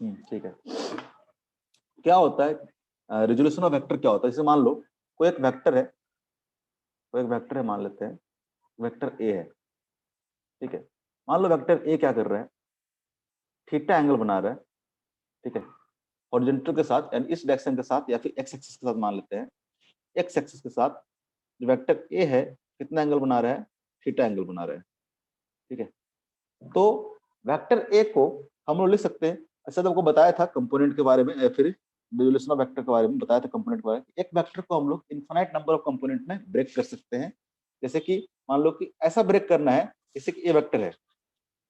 ठीक है। क्या होता है रेजोल्यूशन ऑफ वेक्टर, क्या होता है? जैसे मान लो कोई एक वेक्टर है, मान लेते हैं वेक्टर ए है, ठीक है। मान लो वेक्टर ए क्या कर रहा है, थीटा एंगल बना रहा है, ठीक है, हॉरिजॉन्टल के साथ, यानी इस डायरेक्शन के साथ, या फिर एक्स एक्सिस के साथ मान लेते हैं। एक्स एक्सिस के साथ जो वेक्टर ए है कितना एंगल बना रहा है, थीटा एंगल बना रहा है, ठीक है। तो वेक्टर ए को हम लोग लिख सकते हैं, ऐसा तो आपको बताया था कंपोनेंट के बारे में, या फिर रिजोल्यूशन ऑफ वेक्टर के बारे में बताया था कंपोनेंट के बारे में। एक वेक्टर को हम लोग इनफाइनाइट नंबर ऑफ कंपोनेंट में ब्रेक कर सकते हैं। जैसे कि मान लो कि ऐसा ब्रेक करना है, जैसे कि ए वेक्टर है,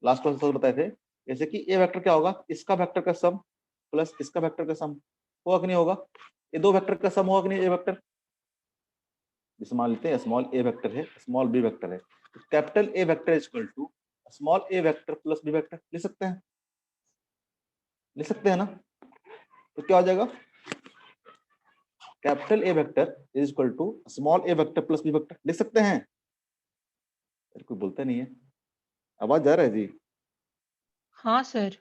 लास्ट क्लास में बताए थे, जैसे कि ए वेक्टर क्या होगा, इसका वेक्टर का सम प्लस इसका वेक्टर का सम होगा कि नहीं होगा? ये दो वेक्टर का सम होगा कि नहीं ए वेक्टर? जैसे मान लेते हैं स्मॉल ए वेक्टर है, स्मॉल बी वेक्टर है, तो capital A vector is equal to small a vector plus b vector. लिख सकते हैं, लिख सकते हैं ना? तो क्या हो जाएगा, capital A vector is equal to small a vector plus b vector. लिख सकते हैं? कोई बोलता नहीं है, आवाज जा रहा है जी? हाँ सर।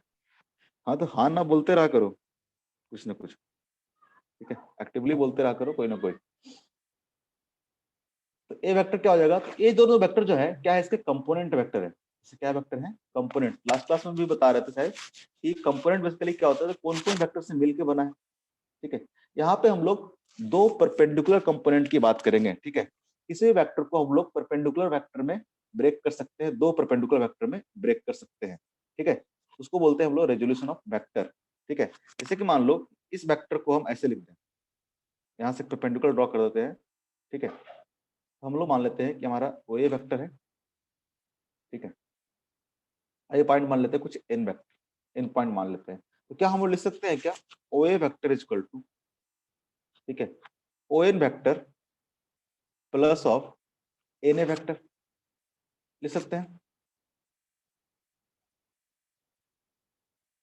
हाँ तो हाँ ना बोलते रहा करो कुछ ना कुछ, ठीक है, एक्टिवली बोलते रहा करो कोई ना कोई। तो ए वेक्टर क्या हो जाएगा, तो ये दोनों वेक्टर जो है क्या है, इसके कंपोनेंट वेक्टर है। इसे क्या वेक्टर है, कंपोनेंट। लास्ट क्लास में भी बता रहे थे शायद कि कंपोनेंट बेसिकली क्या होता है, कौन कौन वेक्टर से मिलके बना है, ठीक है। यहाँ पे हम लोग दो परपेंडिकुलर कंपोनेंट की बात करेंगे, ठीक है। किसी भी वेक्टर को हम लोग परपेंडिकुलर वेक्टर में ब्रेक कर सकते हैं, दो परपेंडिकुलर वेक्टर में ब्रेक कर सकते हैं, ठीक है। उसको बोलते हैं हम लोग रेजोल्यूशन ऑफ वेक्टर, ठीक है। जैसे कि मान लो इस वेक्टर को हम ऐसे लिख दें, यहाँ से परपेंडिकुलर ड्रॉ कर देते हैं, ठीक है। हम लोग मान लेते हैं कि हमारा वो ए वेक्टर है, ठीक है। ये पॉइंट मान लेते हैं कुछ एन वेक्टर, एन पॉइंट मान लेते हैं। तो क्या हम लोग लिख सकते हैं क्या, O A vector is equal to, ठीक है, O N vector plus of N A vector. लिख सकते हैं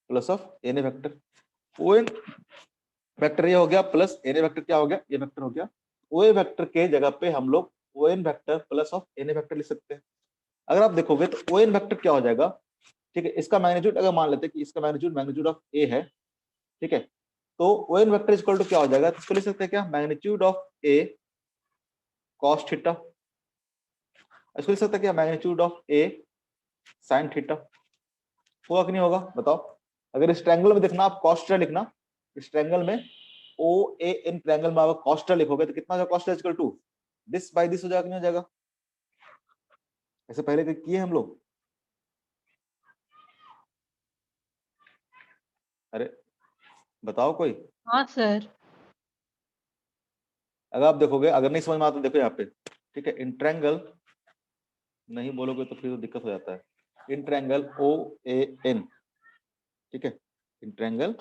plus of N A vector. O N vector ये हो गया, प्लस एन ए वेक्टर क्या हो गया, ये वेक्टर हो गया। ओ ए वेक्टर के जगह पे हम लोग O N vector plus of N A vector लिख सकते हैं। अगर आप देखोगे तो ओ एन वेक्टर क्या हो जाएगा, ठीक है, इसका मैग्नीट्यूड अगर मान लेते हैं कि इसका मैग्नीट्यूड मैग्नीट्यूड ऑफ ए है, ठीक है। तो O N vector equal to क्या हो जाएगा, तो इसको लिख सकते हैं क्या, magnitude of A cos theta. इसको लिख सकते हैं क्या, magnitude of A sine theta. होगा कि नहीं होगा बताओ? अगर इस ट्रायंगल में देखना, आप कॉस थीटा लिखना, इस ट्रायंगल में ओ ए एन ट्रायंगल में आप कॉस थीटा लिखोगे तो कितना हो जाएगा, cos theta equal to this by this हो जाएगा कि नहीं हो जाएगा? ऐसे पहले किए हम लोग? अरे बताओ कोई। हाँ सर। अगर आप देखोगे, अगर नहीं समझ में आता तो देखो यहाँ पे, ठीक है, इन ट्रायंगल नहीं बोलोगे तो फिर तो दिक्कत हो जाता है। In triangle O A N, ठीक है, in triangle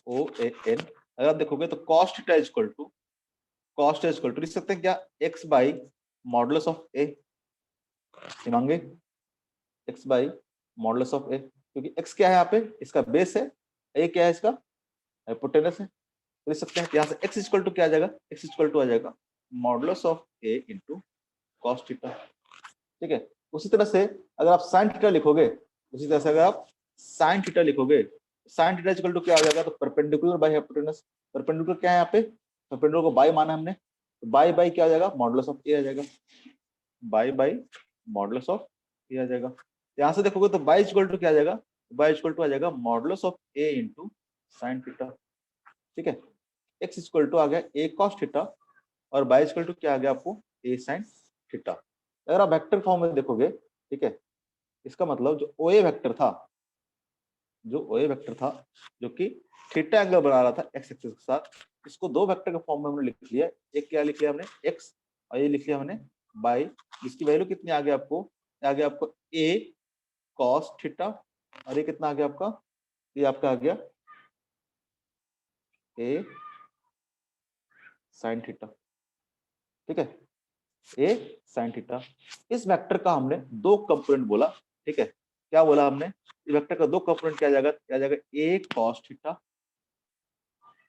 O A N, अगर आप देखोगे तो cos theta equal to, cos theta equal to लिख सकते हैं क्या, x by modulus of A. हिमांगे, x by modulus of A, क्योंकि एक्स क्या है यहाँ पे, इसका बेस है, ए क्या है, इसका हाइपोटेनस है। तो लिख सकते हैं यहाँ से एक्स इक्वल टू क्या आ जाएगा, एक्स इक्वल टू आ जाएगा modulus of A into cos theta, ठीक है। उसी तरह से अगर आप साइन थीटा लिखोगे, उसी तरह से अगर आप साइन थीटा लिखोगे, साइन थीटा इक्वल टू क्या आ जाएगा, तो परपेंडिकुलर बाई हाइपोटेनस। परपेंडिकुलर क्या है यहाँ पे, परपेंडिकुलर को बाई माना हमने, तो बाई बाई क्या आ जाएगा, मॉडुलस ऑफ ए आ जाएगा, बाई बाई मॉडुलस ऑफ ए आ जाएगा। यहाँ से देखोगे तो बाई इक्वल टू क्या आ जाएगा, बाई इक्वल टू आ जाएगा modulus of A into sine theta, ठीक है। एक्स इक्वल टू आ गया ए कॉस थीटा, और बाई इक्वल टू क्या आ गया आपको, ए साइन थीटा। अगर आप वेक्टर फॉर्म में देखोगे, ठीक है, इसका मतलब जो ओ ए वेक्टर था, जो ओ ए वेक्टर था, जो कि थीटा एंगल बना रहा था एक्स एक्सिस के साथ, इसको दो वेक्टर के फॉर्म में हमने लिख लिया। एक क्या लिख लिया हमने, एक्स, और ये लिख लिया हमने बाई, जिसकी वैल्यू कितनी आ गई आपको, आ गया आपको ए कॉस थीटा, और ये कितना आ गया आपका, ये आपका आ गया ए साइन थीटा, ठीक है, ए साइन थीटा। इस वेक्टर का हमने दो कंपोनेंट बोला, ठीक है। क्या बोला हमने, इस वेक्टर का दो कंपोनेंट क्या जाएगा, क्या जाएगा, ए कॉस थीटा,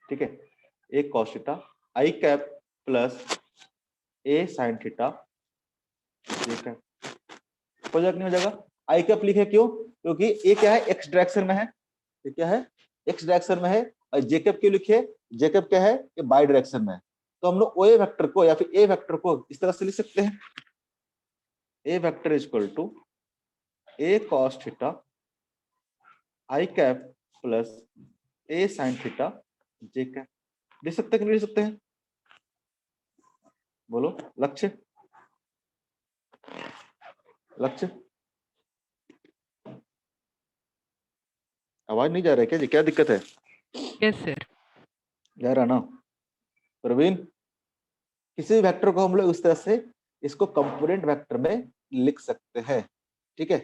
ठीक है, ए cos theta i cap plus A sine theta, ये कैप हो जाएगा नहीं हो जाएगा? आई कैप लिखे क्यों, क्योंकि ए क्या है, एक्स डायरेक्शन में है, ये क्या है, एक्स डायरेक्शन में है और जेकब क्यों लिखे, जेकब क्या है, ये बाई डायरेक्शन में है। तो हम लोग ओ ए वेक्टर को या फिर ए वेक्टर को इस तरह से लिख सकते हैं, A vector is equal to A cos theta i cap plus A sine theta j cap. लिख सकते हैं कि नहीं लिख सकते हैं, बोलो लक्ष्य, लक्ष्य। आवाज नहीं जा रहा है क्या जी, क्या दिक्कत है? Yes sir. जा रहा ना प्रवीण? किसी भी वेक्टर को हम लोग इस तरह से इसको कंपोनेंट वेक्टर में लिख सकते हैं, ठीक है,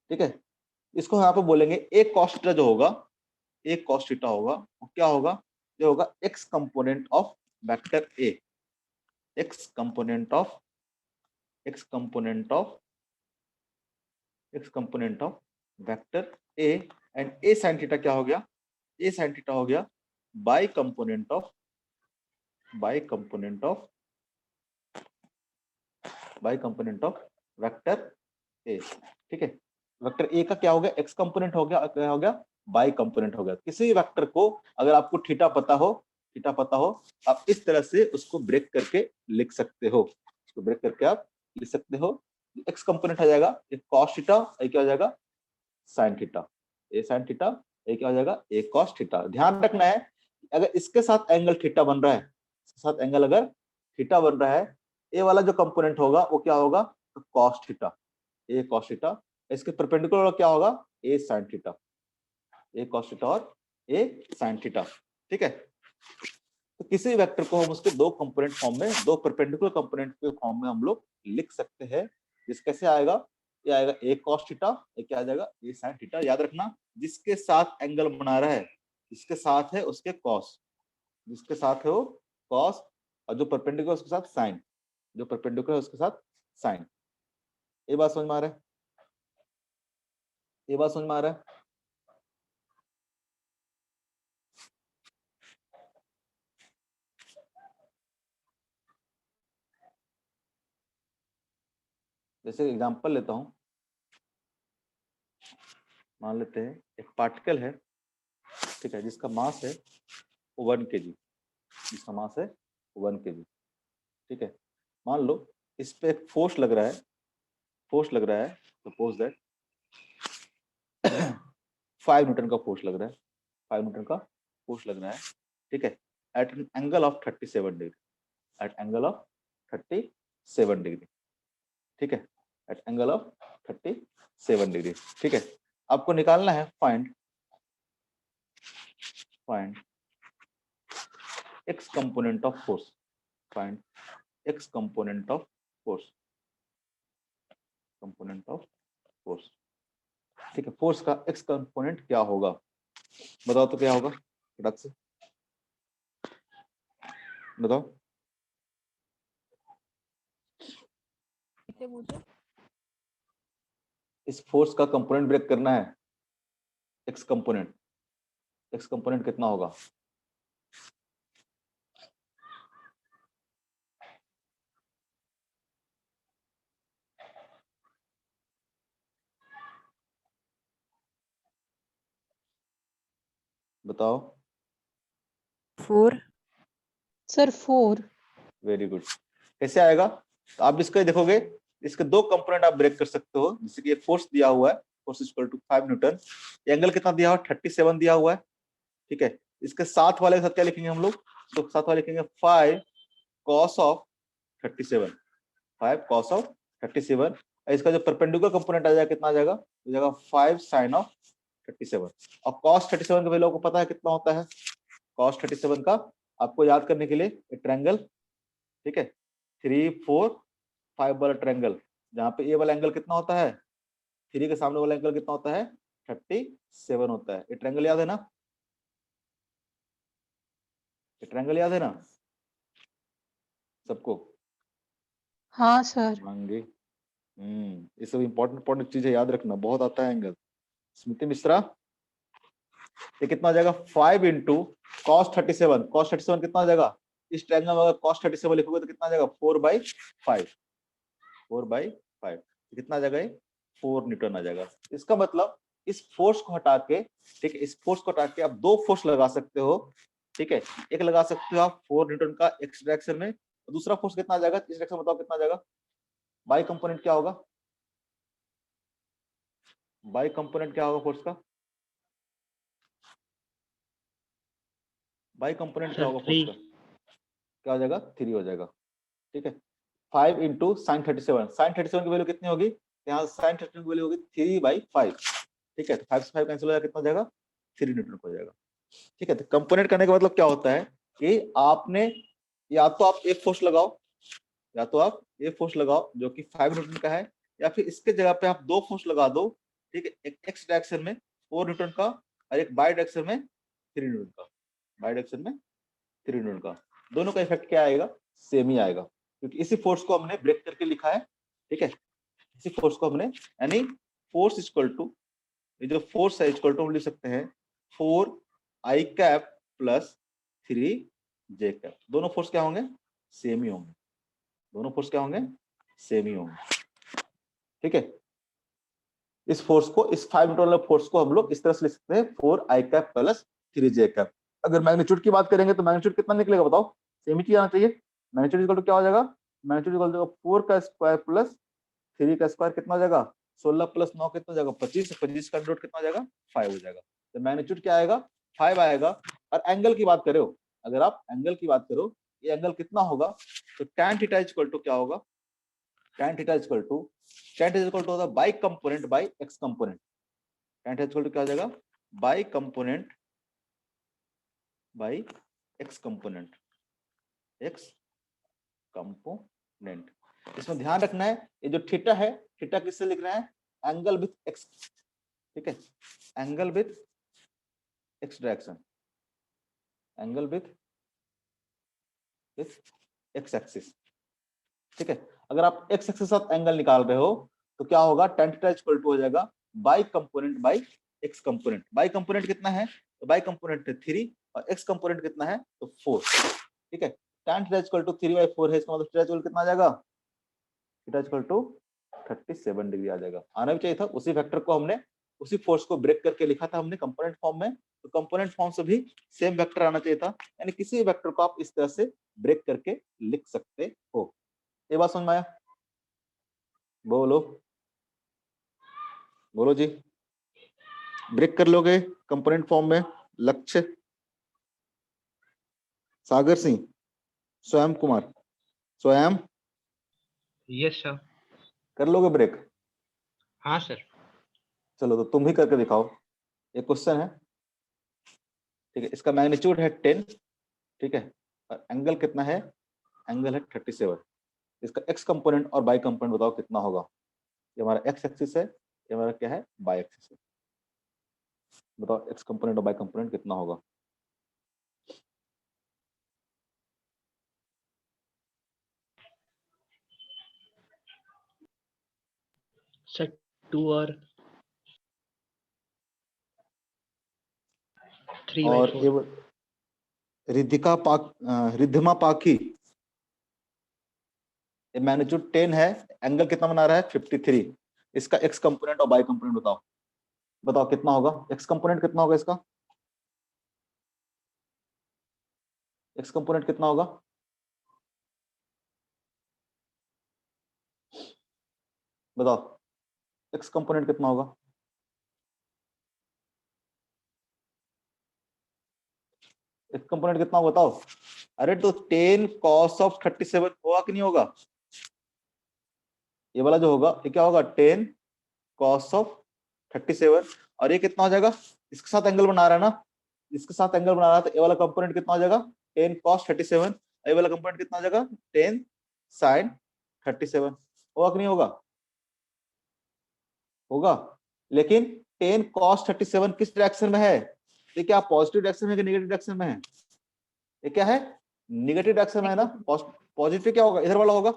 ठीक है। इसको यहाँ पे बोलेंगे ए कॉस थीटा जो होगा, ए कॉस थीटा होगा वो क्या होगा, ये होगा x component of vector A, x component of, x component of, x component of vector A, and A sine theta क्या हो गया, ए साइन थीटा हो गया by component of, by component of, by component of vector A, ठीक है। Vector A का क्या हो गया, एक्स कंपोनेंट हो गया, क्या हो गया, बाई कंपोनेंट हो गया। किसी वेक्टर को अगर आपको थीटा पता हो, थीटा पता हो, आप इस तरह से उसको ब्रेक करके लिख सकते हो, उसको ब्रेक करके आप लिख सकते हो। एक्स कंपोनेंट आ जाएगा ये कॉस थीटा, ये क्या हो जाएगा साइन थीटा, ए साइन थीटा, ये क्या हो जाएगा ए कॉस थीटा। ध्यान रखना है अगर इसके साथ एंगल थीटा बन रहा है, इसके साथ एंगल अगर थीटा बन रहा है, ए वाला जो कंपोनेंट होगा वो क्या होगा, तो कॉस थीटा, ए कॉस थीटा। इसके परपेंडिकुलर क्या होगा, ए साइन थीटा, ए कॉस थीटा और ए साइन थीटा, ठीक है। तो किसी वेक्टर को हम उसके दो कंपोनेंट फॉर्म में, दो परपेंडिकुलर कंपोनेंट के फॉर्म में हम लोग लिख सकते हैं। जिस कैसे आएगा, ये आएगा ए कॉस थीटा, ये क्या आ जाएगा ए साइन थीटा। याद रखना जिसके साथ एंगल बना रहा है, जिसके साथ है उसके कॉस, जिसके साथ है वो कॉस, और जो परपेंडिकुलर उसके साथ साइन, जो परपेंडिकुलर है उसके साथ साइन। ये बात समझ में आ रहा है, ये बात समझ में आ रहा है? जैसे एग्जांपल लेता हूं, मान लेते हैं एक पार्टिकल है, ठीक है, जिसका मास है 1 kg, जिसका मास है 1 kg, ठीक है। मान लो इस पे एक फोर्स लग रहा है, फोर्स लग रहा है, सपोज दैट 5 न्यूटन का फोर्स लग रहा है, 5 न्यूटन का फोर्स लग रहा है, ठीक है, at an angle of 37 degree, at angle of 37 degree, ठीक है, एट एंगल ऑफ 37 डिग्री, ठीक है। आपको निकालना है find, find x component of force, find x component of force, component of force, ठीक है। फोर्स का एक्स कंपोनेंट क्या होगा, बताओ तो क्या होगा फटाक से बताओ। इस फोर्स का कंपोनेंट ब्रेक करना है, एक्स कंपोनेंट, एक्स कंपोनेंट कितना होगा, बताओ। 4। सर 4। Very good. कैसे आएगा, तो आप इसको देखोगे, इसके दो कंपोनेंट आप ब्रेक कर सकते हो। जैसे कि एक फोर्स दिया हुआ है, force equal to 5 newton, angle कितना दिया हुआ है 37 दिया हुआ है, ठीक है। इसके साथ वाले के साथ क्या लिखेंगे हम लोग, तो साथ वाले लिखेंगे 5 cos ऑफ 37, 5 cos ऑफ 37। इसका जो परपेंडिकुलर कंपोनेंट आ जाएगा कितना आ जाएगा, हो जाएगा 5 sin ऑफ 37। और cos 37 का वैल्यू आपको पता है कितना होता है, cos 37 का आपको याद करने के लिए ट्रायंगल, ठीक है, 3 4 5 वाला ट्रायंगल, जहाँ पे ए वाला एंगल कितना होता है, 3 के सामने वाला एंगल कितना होता है 37 होता है। ये ट्रायंगल याद है ना, ये ट्रायंगल याद है ना सबको? हाँ सर। मांगे ये सब इंपॉर्टेंट इंपॉर्टेंट चीजें याद रखना, बहुत आता है एंगल। स्मृति मिश्रा, ये कितना आ जाएगा 5 इंटू कॉस 37, कॉस 37 कितना आ जाएगा, इस ट्रायंगल में अगर कॉस 37 लिखोगे तो कितना आ जाएगा 4/5, 4/5 कितना आ जाएगा ये 4 न्यूटन आ जाएगा। इसका मतलब इस फोर्स को हटा के, ठीक है, इस फोर्स को हटा के आप दो फोर्स लगा सकते हो, ठीक है। एक लगा सकते हो आप 4 न्यूटन का एक्स डायरेक्शन में, और दूसरा फोर्स कितना आ जाएगा इस डायरेक्शन में, बताओ कितना आ जाएगा। बाई कंपोनेंट क्या होगा, बाई कंपोनेंट क्या होगा फोर्स का, बाई कंपोनेंट क्या सर होगा फोर्स 3। का, क्या हो जाएगा 3 हो जाएगा, ठीक है। 5 इंटू साइन 37, साइन 37 की वैल्यू कितनी होगी, यहाँ साइन 37 की वैल्यू होगी 3/5, ठीक है। तो 5 से 5 कैंसिल हो जाएगा, कितना हो जाएगा 3 न्यूटन हो जाएगा, ठीक है। तो कंपोनेंट करने का मतलब क्या होता है कि आपने या तो आप एक फोर्स लगाओ, या तो आप एक फोर्स लगाओ जो कि 5 न्यूटन का है, या फिर इसके जगह पे आप दो फोर्स लगा दो, ठीक है। एक एक्स डायरेक्शन में 4 न्यूटन का और एक बाई डायरेक्शन में 3 न्यूटन का, बाई डायरेक्शन में 3 न्यूटन का। दोनों का इफेक्ट क्या आएगा, सेम ही आएगा, क्योंकि इसी फोर्स को हमने ब्रेक करके लिखा है, ठीक है। इसी फोर्स को हमने, यानी फोर्स इक्वल टू, ये जो फोर्स है इक्वल टू हम लिख सकते हैं 4I cap plus 3J cap. दोनों फोर्स क्या होंगे, सेम ही होंगे, दोनों फोर्स क्या होंगे, सेम ही होंगे, ठीक है। इस फोर्स को, इस 5 न्यूटन वाले फोर्स को हम लोग इस तरह से लिख सकते हैं 4I cap plus 3J cap. अगर मैग्नीट्यूड की बात करेंगे तो मैग्नीट्यूड कितना निकलेगा बताओ, सेम ही चीज आना चाहिए। मैग्नीट्यूड इक्वल टू क्या हो जाएगा, मैग्नीट्यूड इक्वल टू 4 का स्क्वायर प्लस 3 का स्क्वायर कितना हो जाएगा, 16 प्लस 9 कितना हो जाएगा 25, 25 का रूट कितना हो जाएगा 5 हो जाएगा। तो मैग्नीट्यूड क्या आएगा 5 आएगा। और एंगल की बात करो, अगर आप एंगल की बात करो, ये एंगल कितना होगा, तो tan थीटा इक्वल टू क्या होगा, tan theta equal to, tan theta equal to होगा y component by x component. tan theta equal to क्या हो जाएगा, y component by x component, x component. इसमें ध्यान रखना है, ये जो थीटा है, थीटा किससे लिख रहे हैं, एंगल विथ एक्स, ठीक है, angle with x direction, angle with x axis, ठीक है। अगर आप एक्स एक्सिस के साथ एंगल निकाल रहे हो तो क्या होगा, tan थीटा इक्वल टू हो जाएगा y component by x component. By component कितना है, तो बाई कंपोनेंट 3 और एक्स कंपोनेंट कितना है, तो 4, ठीक है। tan थीटा इक्वल टू 3/4 है, इसका मतलब थीटा इक्वल कितना आ जाएगा, थीटा इक्वल टू 37 डिग्री आ जाएगा। आना भी चाहिए था, उसी वेक्टर को हमने, उसी फोर्स को ब्रेक करके लिखा था हमने कंपोनेंट फॉर्म में, तो कंपोनेंट फॉर्म से भी सेम वेक्टर आना चाहिए था। यानी किसी वेक्टर को आप इस तरह से ब्रेक करके लिख सकते हो। ये बात समझ में आया, बोलो बोलो जी, ब्रेक कर लोगे कंपोनेंट फॉर्म में। लक्ष्य, सागर सिंह, स्वयं कुमार, स्वयं, यस सर। कर लोगे ब्रेक, हाँ सर। चलो तो तुम भी करके दिखाओ। एक क्वेश्चन है, ठीक है, इसका मैग्नीट्यूड है 10, ठीक है, और एंगल कितना है, एंगल है 37। इसका एक्स कंपोनेंट और बाई कंपोनेंट बताओ कितना होगा। ये हमारा एक्स एक्सिस है, ये हमारा क्या है, बाई एक्सिस है। बताओ एक्स कंपोनेंट और बाई कंपोनेंट कितना होगा। सर 2 और 3/4। और ये रिद्धिमा पाखी, मैग्नीट्यूड 10 है, एंगल कितना बना रहा है 53। इसका एक्स कंपोनेंट और बाई कंपोनेंट बताओ, बताओ कितना होगा, एक्स कंपोनेंट कितना होगा इसका, एक्स कंपोनेंट कितना होगा, बताओ एक्स कंपोनेंट कितना होगा। एक्स कंपोनेंट कितना होगा बताओ। अरे तो 10 cos ऑफ 37 होगा कि नहीं होगा, ये वाला जो होगा ये क्या होगा 10 cos ऑफ 37, और ये कितना हो जाएगा, इसके साथ एंगल बना रहा है ना, इसके साथ एंगल बना रहा है, तो ये वाला कंपोनेंट कितना हो जाएगा 10 cos 37, ये वाला कंपोनेंट कितना हो जाएगा 10 sin 37। होगा कि नहीं होगा, होगा। लेकिन 10 cos 37 किस डायरेक्शन में है, ये क्या पॉजिटिव डायरेक्शन में कि नेगेटिव डायरेक्शन में है, ये क्या है निगेटिव डायरेक्शन में है ना। पॉजिटिव क्या होगा, इधर वाला होगा,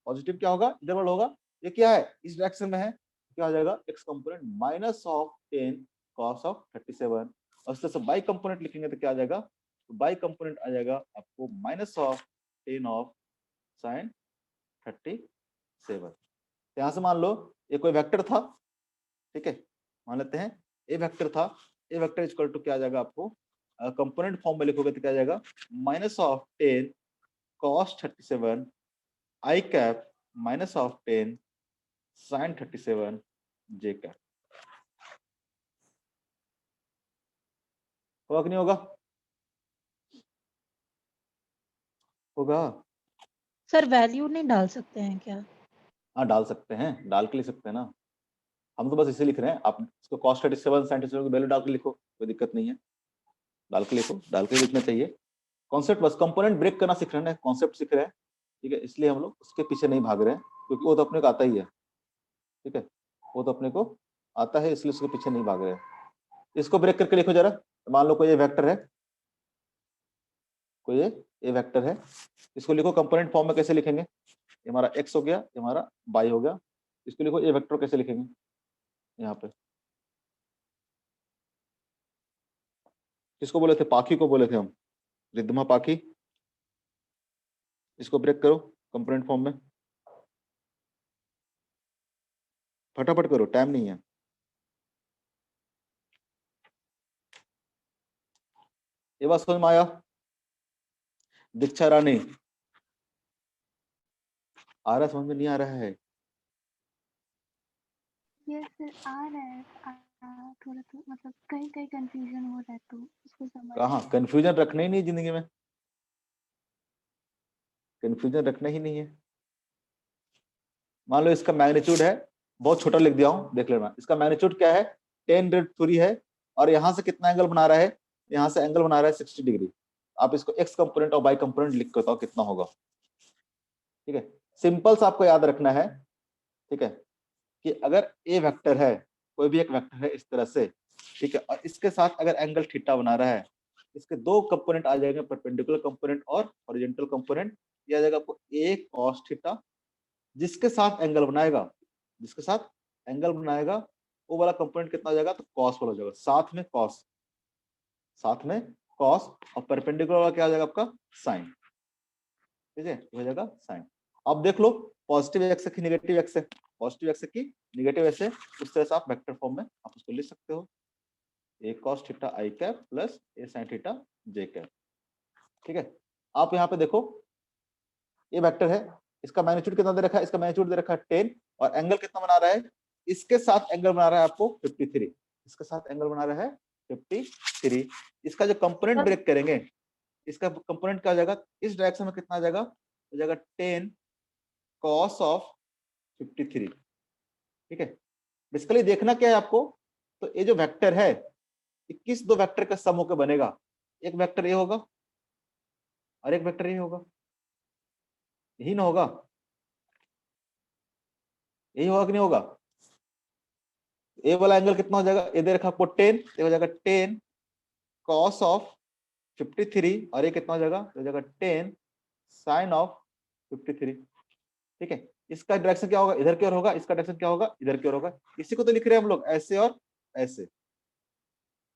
पॉजिटिव क्या होगा, इधर वाला होगा। ये क्या है इस डायरेक्शन में है, क्या हो जाएगा x component minus of 10 cos of 37। और इस तरह से बाई कंपोनेंट लिखेंगे तो क्या आ जाएगा, तो बाई कंपोनेंट आ जाएगा आपको माइनस ऑफ 10 ऑफ sin 37। यहाँ से मान लो ये कोई वेक्टर था, ठीक है, मान लेते हैं ए वेक्टर था, ए वेक्टर इक्वल टू क्या आ जाएगा आपको, कंपोनेंट फॉर्म में लिखोगे तो क्या आ जाएगा, -10 cos 37 I cap -10 sin 37 J cap। होगा कि नहीं होगा? होगा। सर वैल्यू नहीं डाल सकते हैं क्या? हाँ डाल सकते हैं, डाल के लिख सकते हैं ना, हम तो बस इसे लिख रहे हैं, आप इसको cos 37 sin 37 की वैल्यू डाल के लिखो, कोई दिक्कत नहीं है, डाल के लिखो, डाल के लिखना चाहिए। कॉन्सेप्ट बस कंपोनेंट ब्रेक करना सीख रहे हैं, कॉन्सेप्ट सीख रहे हैं, ठीक है, इसलिए हम लोग उसके पीछे नहीं भाग रहे हैं, क्योंकि वो तो अपने को आता ही है, ठीक है, वो तो अपने को आता है, इसलिए उसके पीछे नहीं भाग रहे हैं। इसको ब्रेक करके लिखो जरा, मान लो कोई ये वेक्टर है, कोई ये वेक्टर है, इसको लिखो कंपोनेंट फॉर्म में, कैसे लिखेंगे, ये हमारा x हो गया, ये हमारा y हो गया, इसको लिखो ये वेक्टर कैसे लिखेंगे, यहाँ पे किसको बोले थे, पाखी को बोले थे हम, रिद्धमा पाखी। इसको ब्रेक करो कंपोनेंट फॉर्म में, फटाफट करो, टाइम नहीं है। ये बात समझ में आया? दीक्षा रानी आ रहा, समझ में नहीं आ रहा है? यस सर आ रहा है थोड़ा तो मतलब कहीं कहीं कंफ्यूजन हो रहा है तो उसको समझ कहाँ कंफ्यूजन रखना ही नहीं है जिंदगी में, कंफ्यूजन रखना ही नहीं है। मान लो इसका मैग्नीट्यूड है, बहुत छोटा लिख दिया हूं, देख लेना, इसका मैग्नीट्यूड क्या है, 10√3 है, और यहां से कितना एंगल बना रहा है, यहां से एंगल बना रहा है 60 डिग्री। आप इसको एक्स कंपोनेंट और वाई कंपोनेंट लिख के बताओ कितना होगा, ठीक है। सिंपल सा आपको याद रखना है, ठीक है, कि अगर ए वेक्टर है, कोई भी एक वेक्टर है इस तरह से, ठीक है, और इसके साथ अगर एंगल थीटा बना रहा है, इसके दो कंपोनेंट आ जाएंगे, परपेंडिकुलर कंपोनेंट और हॉरिजॉन्टल कंपोनेंट। ये आ जाएगा आपको ए cos थीटा, जिसके साथ एंगल बनाएगा, जिसके साथ एंगल बनाएगा वो वाला कंपोनेंट कितना हो जाएगा, तो cos वाला हो जाएगा, साथ में cos, साथ में cos, और परपेंडिकुलर वाला क्या हो जाएगा आपका sin, ठीक है, ये हो जाएगा sin। अब देख लो पॉजिटिव एक्स की नेगेटिव एक्स है, पॉजिटिव एक्स की नेगेटिव एक्स है, उस तरह से आप वेक्टर फॉर्म में आप उसको लिख सकते हो, a cos theta i cap plus a sin theta j cap, ठीक है। आप यहाँ पे देखो ये वेक्टर है, इसका मैग्नीट्यूड कितना दे रखा है, इसका मैग्नीट्यूड दे रखा है 10, और एंगल कितना बना रहा है, इसके साथ एंगल बना रहा है आपको 53, इसके साथ एंगल बना रहा है 53। इसका जो कंपोनेंट ब्रेक करेंगे, इसका कंपोनेंट क्या हो जाएगा, इस डायरेक्शन में कितना आ जाएगा, हो जाएगा 10 cos ऑफ 53, ठीक है। बेसिकली देखना क्या है आपको, तो ये जो वेक्टर है, किस दो वेक्टर का सम होकर बनेगा, एक वेक्टर ये होगा और एक वेक्टर ये होगा, यही ना होगा, यही होगा कि नहीं होगा। ए वाला एंगल कितना हो जाएगा, ये दे रखा आपको 10, ये हो जाएगा 10 cos ऑफ 53, और ये कितना हो जाएगा, हो जाएगा 10 sin ऑफ 53, ठीक है। इसका डायरेक्शन क्या होगा, इधर की ओर होगा, इसका डायरेक्शन क्या होगा, इधर की ओर होगा। इसी को तो लिख रहे हैं हम लोग ऐसे और ऐसे,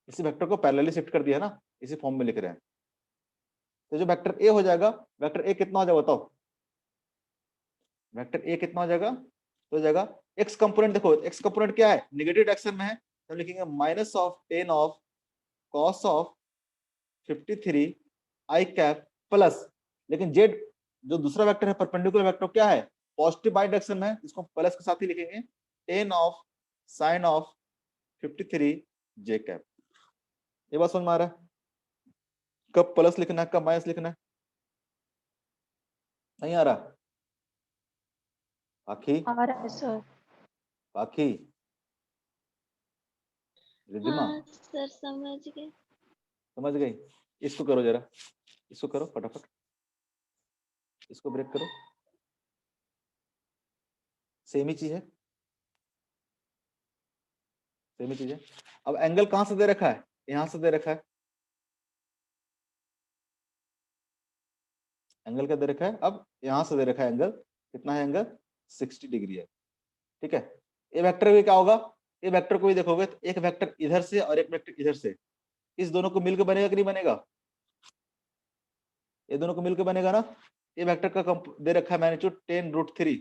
इसी वेक्टर को पैरेलली शिफ्ट कर दिया ना, इसी फॉर्म में लिख रहे हैं। तो जो वेक्टर ए हो जाएगा, वेक्टर ए कितना हो जाएगा बताओ, वेक्टर ए कितना हो जाएगा, तो हो जाएगा एक्स कंपोनेंट, देखो एक्स कंपोनेंट क्या है, नेगेटिव डायरेक्शन में है, तो लिखेंगे -10 of cos of 53 i cap plus, लेकिन जेड जो दूसरा वेक्टर है परपेंडिकुलर वेक्टर क्या है, पॉजिटिव बाई डायरेक्शन में है, इसको प्लस के साथ ही लिखेंगे 10 of sin of 53 j cap. ये बात समझ में आ रहा है, कब प्लस लिखना है कब माइनस लिखना है, नहीं आ रहा, पाखी आ रहा है सर। पाखी रिद्धिमा हाँ सर समझ गए। समझ गई। इसको करो जरा, इसको करो फटाफट, इसको ब्रेक करो, सेम ही चीज है, सेम ही चीज है। अब एंगल कहां से दे रखा है, यहां से दे रखा है, एंगल क्या दे रखा है, अब यहां से दे रखा है एंगल, कितना है एंगल 60 डिग्री है, ठीक है। ये वेक्टर भी क्या होगा, ये वेक्टर को भी देखोगे तो एक वेक्टर इधर से और एक वेक्टर इधर से, इस दोनों को मिलकर बनेगा कि नहीं बनेगा, ये दोनों को मिलकर बनेगा ना। ये वेक्टर का दे रखा है मैग्नीट्यूड 10√3,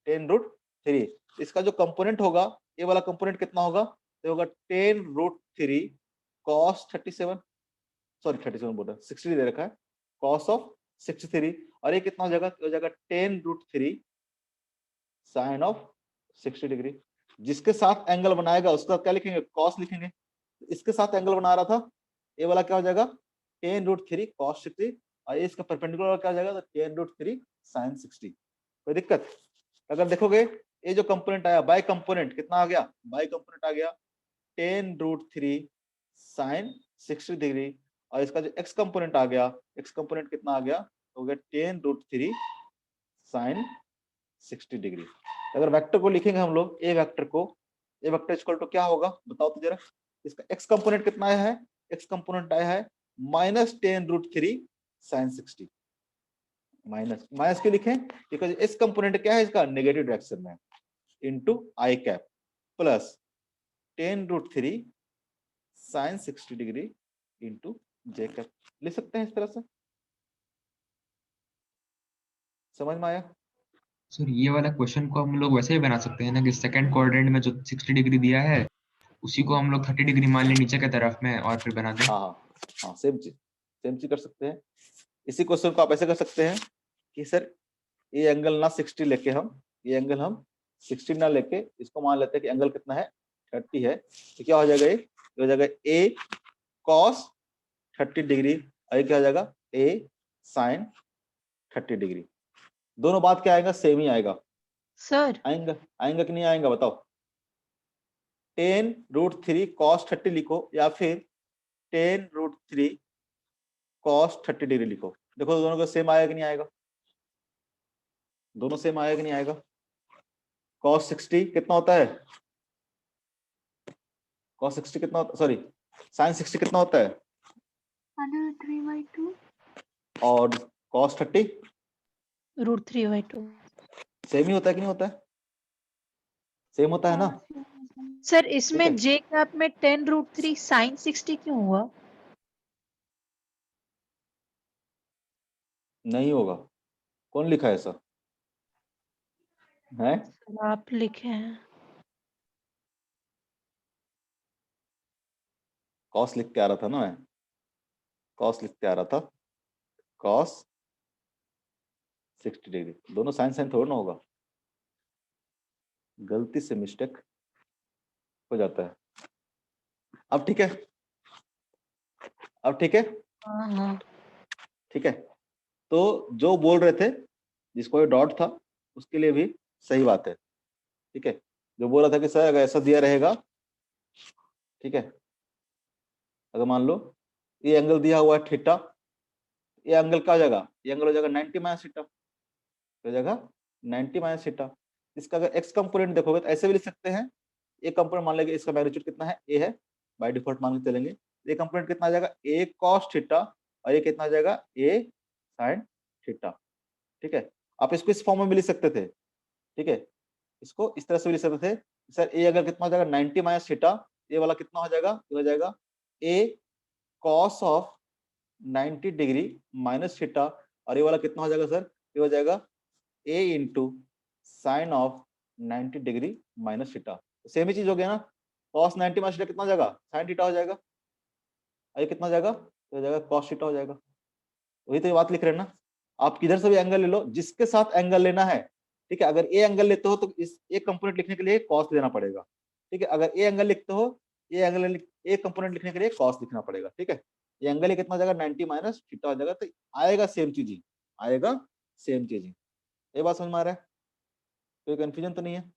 10√3, इसका जो कंपोनेंट होगा, ये वाला कंपोनेंट कितना होगा, तो होगा 10√3 cos 37, सॉरी 37 बोल रहा 60 दे रखा है, cos ऑफ 63, और ये कितना हो जाएगा 10√3 sin ऑफ 60 डिग्री। जिसके साथ एंगल बनाएगा उसका क्या लिखेंगे, cos लिखेंगे। इसके साथ एंगल बना रहा था, ये वाला क्या हो जाएगा 10√3 cos 60, और ये इसका परपेंडिकुलर क्या हो जाएगा तो 10√3 sin 60। कोई दिक्कत? अगर देखोगे ये जो कंपोनेंट आया बाय कंपोनेंट कितना आ गया, बाय कंपोनेंट आ गया 10√3 sin 60 डिग्री, और इसका जो एक्स कंपोनेंट आ गया, एक्स कंपोनेंट कितना आ गया, हो गया 10√3 sin 60 डिग्री। अगर वेक्टर को लिखेंगे हम लोग, ए वेक्टर को, ए वेक्टर इक्वल टू क्या होगा बताओ तो जरा। इसका एक्स कंपोनेंट कितना आया है, एक्स कंपोनेंट आया है -10√3 sin 60। माइनस माइनस क्यों लिखें, बिकॉज इस कंपोनेंट क्या है इसका नेगेटिव डायरेक्शन में, into I cap plus 10√3 sin 60 degree into J cap. लिख सकते हैं इस तरह से, समझ में आया? सर ये वाला क्वेश्चन को हम लोग वैसे ही बना सकते हैं ना कि सेकंड क्वाड्रेंट में जो 60 डिग्री दिया है उसी को हम लोग 30 डिग्री मान लें नीचे की तरफ में और फिर बना दें। हाँ हाँ सेम चीज कर सकते हैं। इसी क्वेश्चन को आप ऐसे कर सकते हैं कि सर ये एंगल ना 60 लेके ये एंगल हम 60 ना लेके इसको मान लेते हैं कि एंगल कितना है 30 है, तो क्या हो जाएगा ये हो जाएगा ए cos 30 डिग्री, और ये क्या हो जाएगा ए sin 30 डिग्री। दोनों बात क्या आएगा, सेम ही आएगा। सर आएंगा कि नहीं आएगा बताओ। 10√3 cos 30 लिखो या फिर 10√3 cos 30 डिग्री लिखो, देखो दोनों का सेम आएगा कि नहीं आएगा, दोनों सेम आएगा कि नहीं आएगा। cos 60 कितना होता है, cos 60 कितना होता, सॉरी sin 60 कितना होता है, √3/2 और cos 30 √3/2। सेम ही होता है कि नहीं होता है, सेम होता है ना। सर ठीक है, इसमें जे कैप में 10√3 sin 60 क्यों हुआ? नहीं होगा, कौन लिखा है ऐसा है? सर आप लिखे हैं। cos लिख के आ रहा था ना मैं, cos लिख के आ रहा था, cos 60 डिग्री, दोनों साइन साइन थोड़ा ना होगा, गलती से मिस्टेक हो जाता है। अब ठीक है, अब ठीक है, हाँ ठीक है। तो जो बोल रहे थे जिसको ये डॉट था उसके लिए भी सही बात है, ठीक है। जो बोल रहा था कि सर अगर ऐसा दिया रहेगा, ठीक है, अगर मान लो ये एंगल दिया हुआ है थीटा, ये एंगल क्या हो जाएगा, ये एंगल हो जाएगा 90 माइनस थीटा, हो जाएगा 90 माइनस थीटा। इसका अगर एक्स कंपोनेंट देखोगे तो ऐसे भी लिख सकते हैं, ये कंपोनेंट मान लेंगे इसका मैग्नीट्यूड कितना है, ए है, बाय डिफॉल्ट मान के चलेंगे। ये कंपोनेंट कितना आ जाएगा ए कॉस थीटा, और ये कितना आ जाएगा ए साइन थीटा, ठीक है। आप इसको इस फॉर्म में भी लिख सकते थे, ठीक है, इसको इस तरह से भी लिख सकते थे, सर ए अगर कितना हो जाएगा 90 माइनस थीटा, ये वाला कितना हो जाएगा, ये हो जाएगा A cos of 90 degree minus theta, और ये वाला कितना हो जाएगा सर, ये हो जाएगा A into sine of 90 degree minus theta. Same ही चीज हो गया ना, कॉस 90 माइनस थीटा कितना हो जाएगा, साइन थीटा हो जाएगा, और ये कितना हो जाएगा, तो हो जाएगा कॉस थीटा हो जाएगा। वही तो ये बात लिख रहे हैं ना, आप किधर से भी एंगल ले लो, जिसके साथ एंगल लेना है, ठीक है। अगर ए एंगल लेते हो तो इस एक कंपोनेंट लिखने के लिए कॉस लेना पड़ेगा, ठीक है। अगर ए एंगल लिखते हो, ए एंगल ए कंपोनेंट लिखने के लिए कॉस लिखना पड़ेगा, ठीक है। ये एंगल ही कितना हो जाएगा 90 माइनस थीटा हो जाएगा, तो आएगा सेम चीज ही, आएगा सेम चीज ही। ये बात समझ में आ रहा है, कोई कंफ्यूजन तो नहीं है?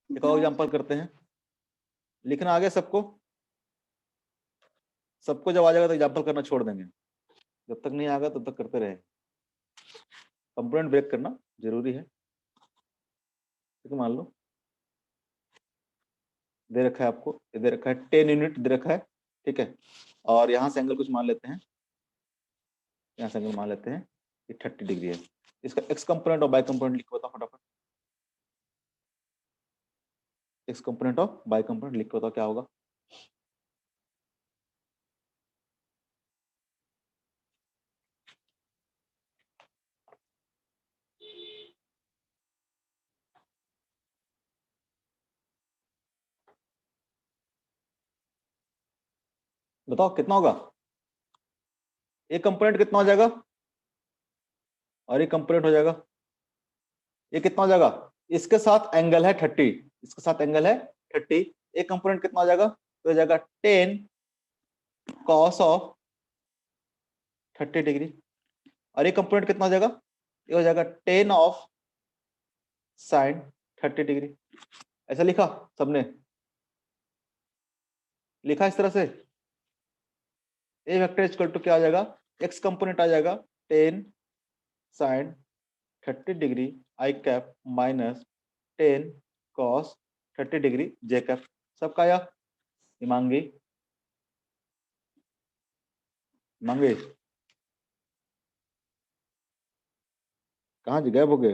एक और एग्जांपल करते हैं, लिखना आ गया सबको, सबको जब आ जाएगा तो एग्जांपल करना छोड़ देंगे, जब तक नहीं आएगा तब तक करते रहे। कंपोनेंट ब्रेक करना जरूरी है, ठीक है। मान लो दे रखा है आपको, ये दे रखा है 10 यूनिट दे रखा है, ठीक है, और यहाँ से एंगल कुछ मान लेते हैं, यहाँ से एंगल मान लेते हैं ये 30 डिग्री है। इसका एक्स कंपोनेंट और बाय कंपोनेंट लिख बताओ फटाफट, एक्स कंपोनेंट और बाय कंपोनेंट लिख बताओ क्या होगा। बताओ कितना होगा, एक कंपोनेंट कितना हो जाएगा और एक कंपोनेंट हो जाएगा, ये कितना हो जाएगा, इसके साथ एंगल है 30, इसके साथ एंगल है 30, एक कंपोनेंट कितना हो जाएगा, तो हो जाएगा 10 cos ऑफ 30 डिग्री, और एक कंपोनेंट कितना हो जाएगा, ये हो जाएगा 10 ऑफ sin 30 डिग्री। ऐसा लिखा सबने, लिखा इस तरह से, ए वेक्टर इक्वल टू क्या आ जाएगा, एक्स कंपोनेंट आ जाएगा 10 sin 30 degree i cap minus 10 cos 30 degree J cap. सबका आया, हिमांगी हिमांगी कहाँ गायब हो गए,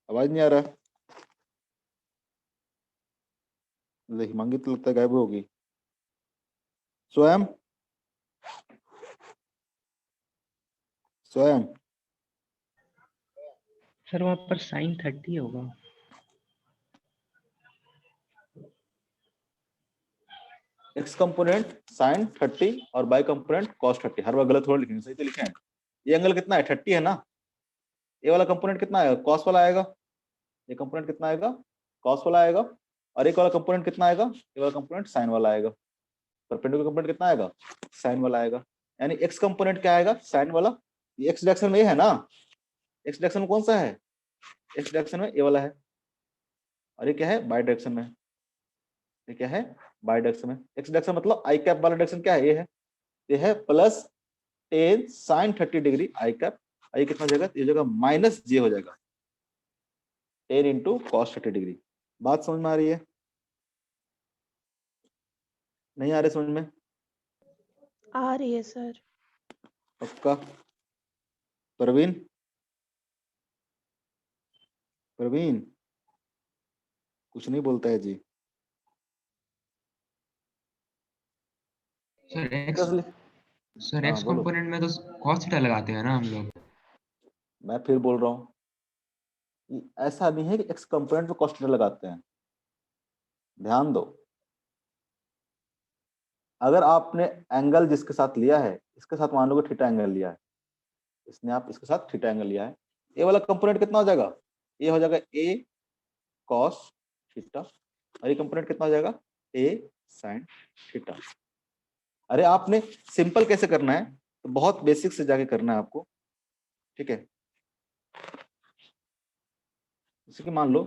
आवाज नहीं आ रहा, हिमांगी तो लगता है गायब होगी। स्वयं स्वयं सर वहां पर sin 30 होगा। एक्स कंपोनेंट sin 30 और बाई कंपोनेंट cos 30, हर बार गलत थोड़ा लिखेंगे, सही तो लिखे हैं। ये एंगल कितना है, 30 है ना, ये वाला कंपोनेंट कितना आएगा, cos वाला आएगा, ये कंपोनेंट कितना आएगा, cos वाला आएगा, और एक वाला कंपोनेंट कितना आएगा, ये वाला कंपोनेंट sin वाला आएगा, परपेंडिकुलर कंपोनेंट कितना आएगा, sin वाला आएगा, यानी एक्स कंपोनेंट क्या आएगा, sin वाला, ये एक्स डायरेक्शन में ये है ना, एक्स डायरेक्शन में कौन सा है, एक्स डायरेक्शन में ये वाला है, और ये क्या है, बाई डायरेक्शन में, ये क्या है, बाई डायरेक्शन में, एक्स डायरेक्शन मतलब आई कैप वाला डायरेक्शन क्या है, ये है plus 10 sin 30 degree i cap, i कितना हो जाएगा, ये जगह माइनस जे हो जाएगा 10 इंटू cos 30 डिग्री। बात समझ में आ रही है, नहीं आ रही समझ में, आ रही है सर। पक्का। प्रवीण प्रवीण कुछ नहीं बोलता है जी, सर एक्स हाँ बोलो, कंपोनेंट में तो cos थीटा लगाते हैं ना हम लोग। मैं फिर बोल रहा हूँ, ऐसा नहीं है कि एक्स कंपोनेंट में cos थीटा लगाते हैं, ध्यान दो, अगर आपने एंगल जिसके साथ लिया है, इसके साथ मान लो कि थीटा एंगल लिया है, इसने आप इसके साथ थीटा एंगल लिया है, ए वाला कंपोनेंट कितना हो जाएगा, ये हो जाएगा ए cos थीटा, और ये कंपोनेंट कितना हो जाएगा, ए sin थीटा। अरे आपने सिंपल कैसे करना है, तो बहुत बेसिक से जाके करना है आपको, ठीक है। जैसे कि मान लो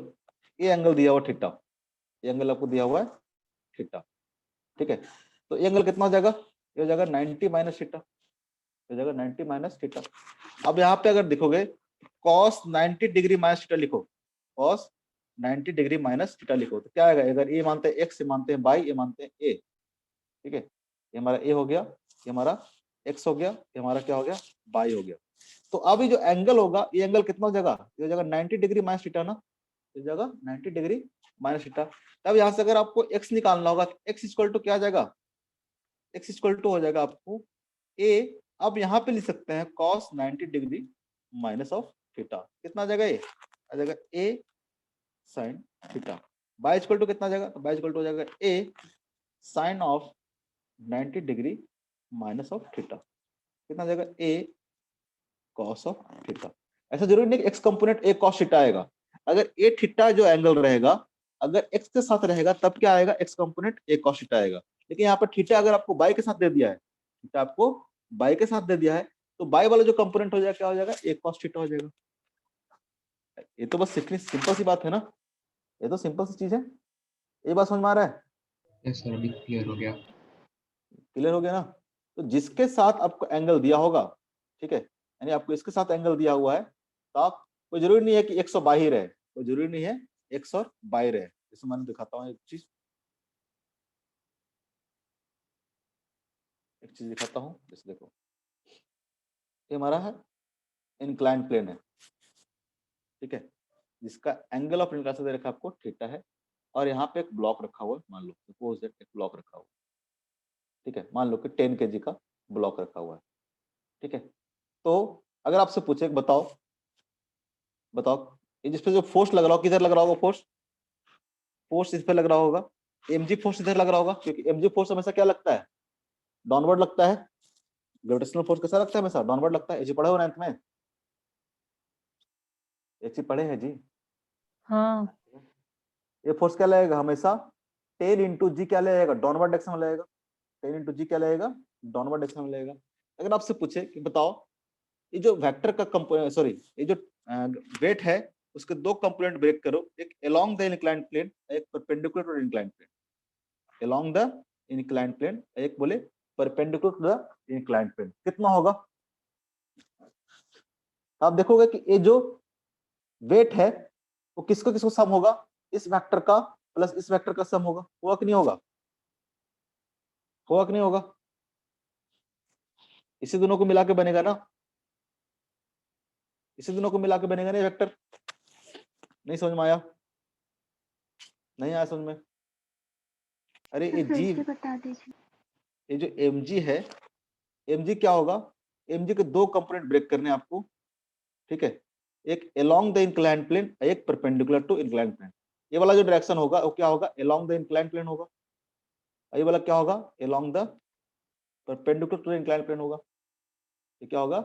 ये एंगल दिया हुआ थीटा, ये एंगल आपको दिया हुआ है थीटा, ठीक है, तो ये एंगल कितना हो जाएगा, ये हो जाएगा 90 माइनस थीटा, हो जाएगा 90 माइनस थीटा। अब यहाँ पे अगर देखोगे cos 90 डिग्री माइनस थीटा लिखो, cos 90 डिग्री माइनस थीटा लिखो, तो क्या आएगा, अगर ये मानते हैं एक्स, ये मानते हैं बाई, ये मानते हैं ए, ठीक है, ये हमारा ए हो गया, ये हमारा एक्स हो गया, ये हमारा क्या हो गया, बाई हो गया। तो अब ये जो एंगल होगा, ये एंगल कितना हो जाएगा, ये हो जाएगा 90 डिग्री माइनस थीटा ना, ये जगह 90 डिग्री माइनस थीटा। तब यहाँ से अगर आपको एक्स निकालना होगा, एक्स इक्वल टू क्या आ जाएगा, एक्स इक्वल टू हो जाएगा आपको ए, अब यहाँ पे लिख सकते हैं cos 90 degree minus of theta, कितना आ जाएगा, ये आ जाएगा A sin theta, by equal to कितना आ जाएगा, तो बाई इक्वल टू हो जाएगा A sin of 90 degree minus of theta, कितना आ जाएगा, ए cos ऑफ थीटा। ऐसा जरूरी नहीं कि एक्स कंपोनेंट ए cos थीटा आएगा, अगर ए थीटा जो एंगल रहेगा, अगर एक्स के साथ रहेगा तब क्या आएगा, एक्स कंपोनेंट ए cos थीटा आएगा। लेकिन यहाँ पर थीटा अगर आपको बाई के साथ दे दिया है, थीटा आपको बाई के साथ दे दिया है, तो बाई वाला जो कंपोनेंट हो जाएगा क्या हो जाएगा, ए cos थीटा हो जाएगा। ये तो बस सिंपल सी बात है ना, ये तो सिंपल सी चीज है, ये बात समझ में आ रहा है, यस सर, अभी क्लियर हो गया। क्लियर हो गया ना। तो जिसके साथ आपको एंगल दिया होगा, ठीक है, यानी आपको इसके साथ एंगल दिया हुआ है, तो आप, कोई जरूरी नहीं है कि 122 रहे, कोई जरूरी नहीं है 122 रहे, जैसे मैंने दिखाता हूँ एक चीज दिखाता हूँ, जैसे देखो ये हमारा है इंक्लाइन प्लेन है, ठीक है, जिसका एंगल ऑफ इंक्लाइनेशन दे रखा आपको थीटा है, और यहाँ पे एक ब्लॉक रखा हुआ है, मान लो सपोज दैट एक ब्लॉक रखा हुआ है, ठीक है, मान लो कि 10 kg का ब्लॉक रखा हुआ है, ठीक है। तो अगर आपसे पूछे बताओ बताओ ये जिस पे जो फोर्स लग रहा हो, किधर लग रहा होगा, फोर्स इस पे लग रहा होगा, mg फोर्स इधर लग रहा होगा, क्योंकि mg फोर्स हमेशा क्या लगता है, डाउनवर्ड लगता है, ग्रेविटेशनल फोर्स कैसा लगता है हमेशा, डाउनवर्ड लगता है। एच पढ़े हो 9th में, एच पढ़े हैं जी। हाँ ये फोर्स क्या लगेगा हमेशा, 10 इंटू जी क्या लगेगा, डाउनवर्ड डायरेक्शन में लगेगा। 10 इंटू जी क्या लगेगा, डाउनवर्ड डायरेक्शन में लगेगा। अगर आपसे पूछे कि बताओ ये जो वेक्टर का कंपोनेंट, सॉरी ये जो वेट है उसके दो कंपोनेंट ब्रेक करो, एक अलोंग द इंक्लाइंड प्लेन, एक perpendicular to inclined plane. Along the inclined plane, एक बोले perpendicular to the inclined plane, कितना होगा। आप देखोगे कि ये जो वेट है वो किसको किसको सम होगा, इस वेक्टर का प्लस इस वेक्टर का सम होगा कि नहीं होगा, होगा कि नहीं होगा। इसी दोनों को मिला के बनेगा ना, इसी दोनों को मिला के बनेगा ना ये वेक्टर। नहीं समझ में आया, नहीं आया समझ में। अरे ये फिर जी, से बता दीजिए। ये जो mg है, mg क्या होगा, mg के दो कंपोनेंट ब्रेक करने हैं आपको, ठीक है। एक अलोंग द इंक्लाइंड प्लेन, एक परपेंडिकुलर टू इंक्लाइंड प्लेन। ये वाला जो डायरेक्शन होगा वो क्या होगा, अलोंग द इंक्लाइंड प्लेन होगा। ये वाला क्या होगा, along the perpendicular to the inclined plane होगा। ये क्या होगा,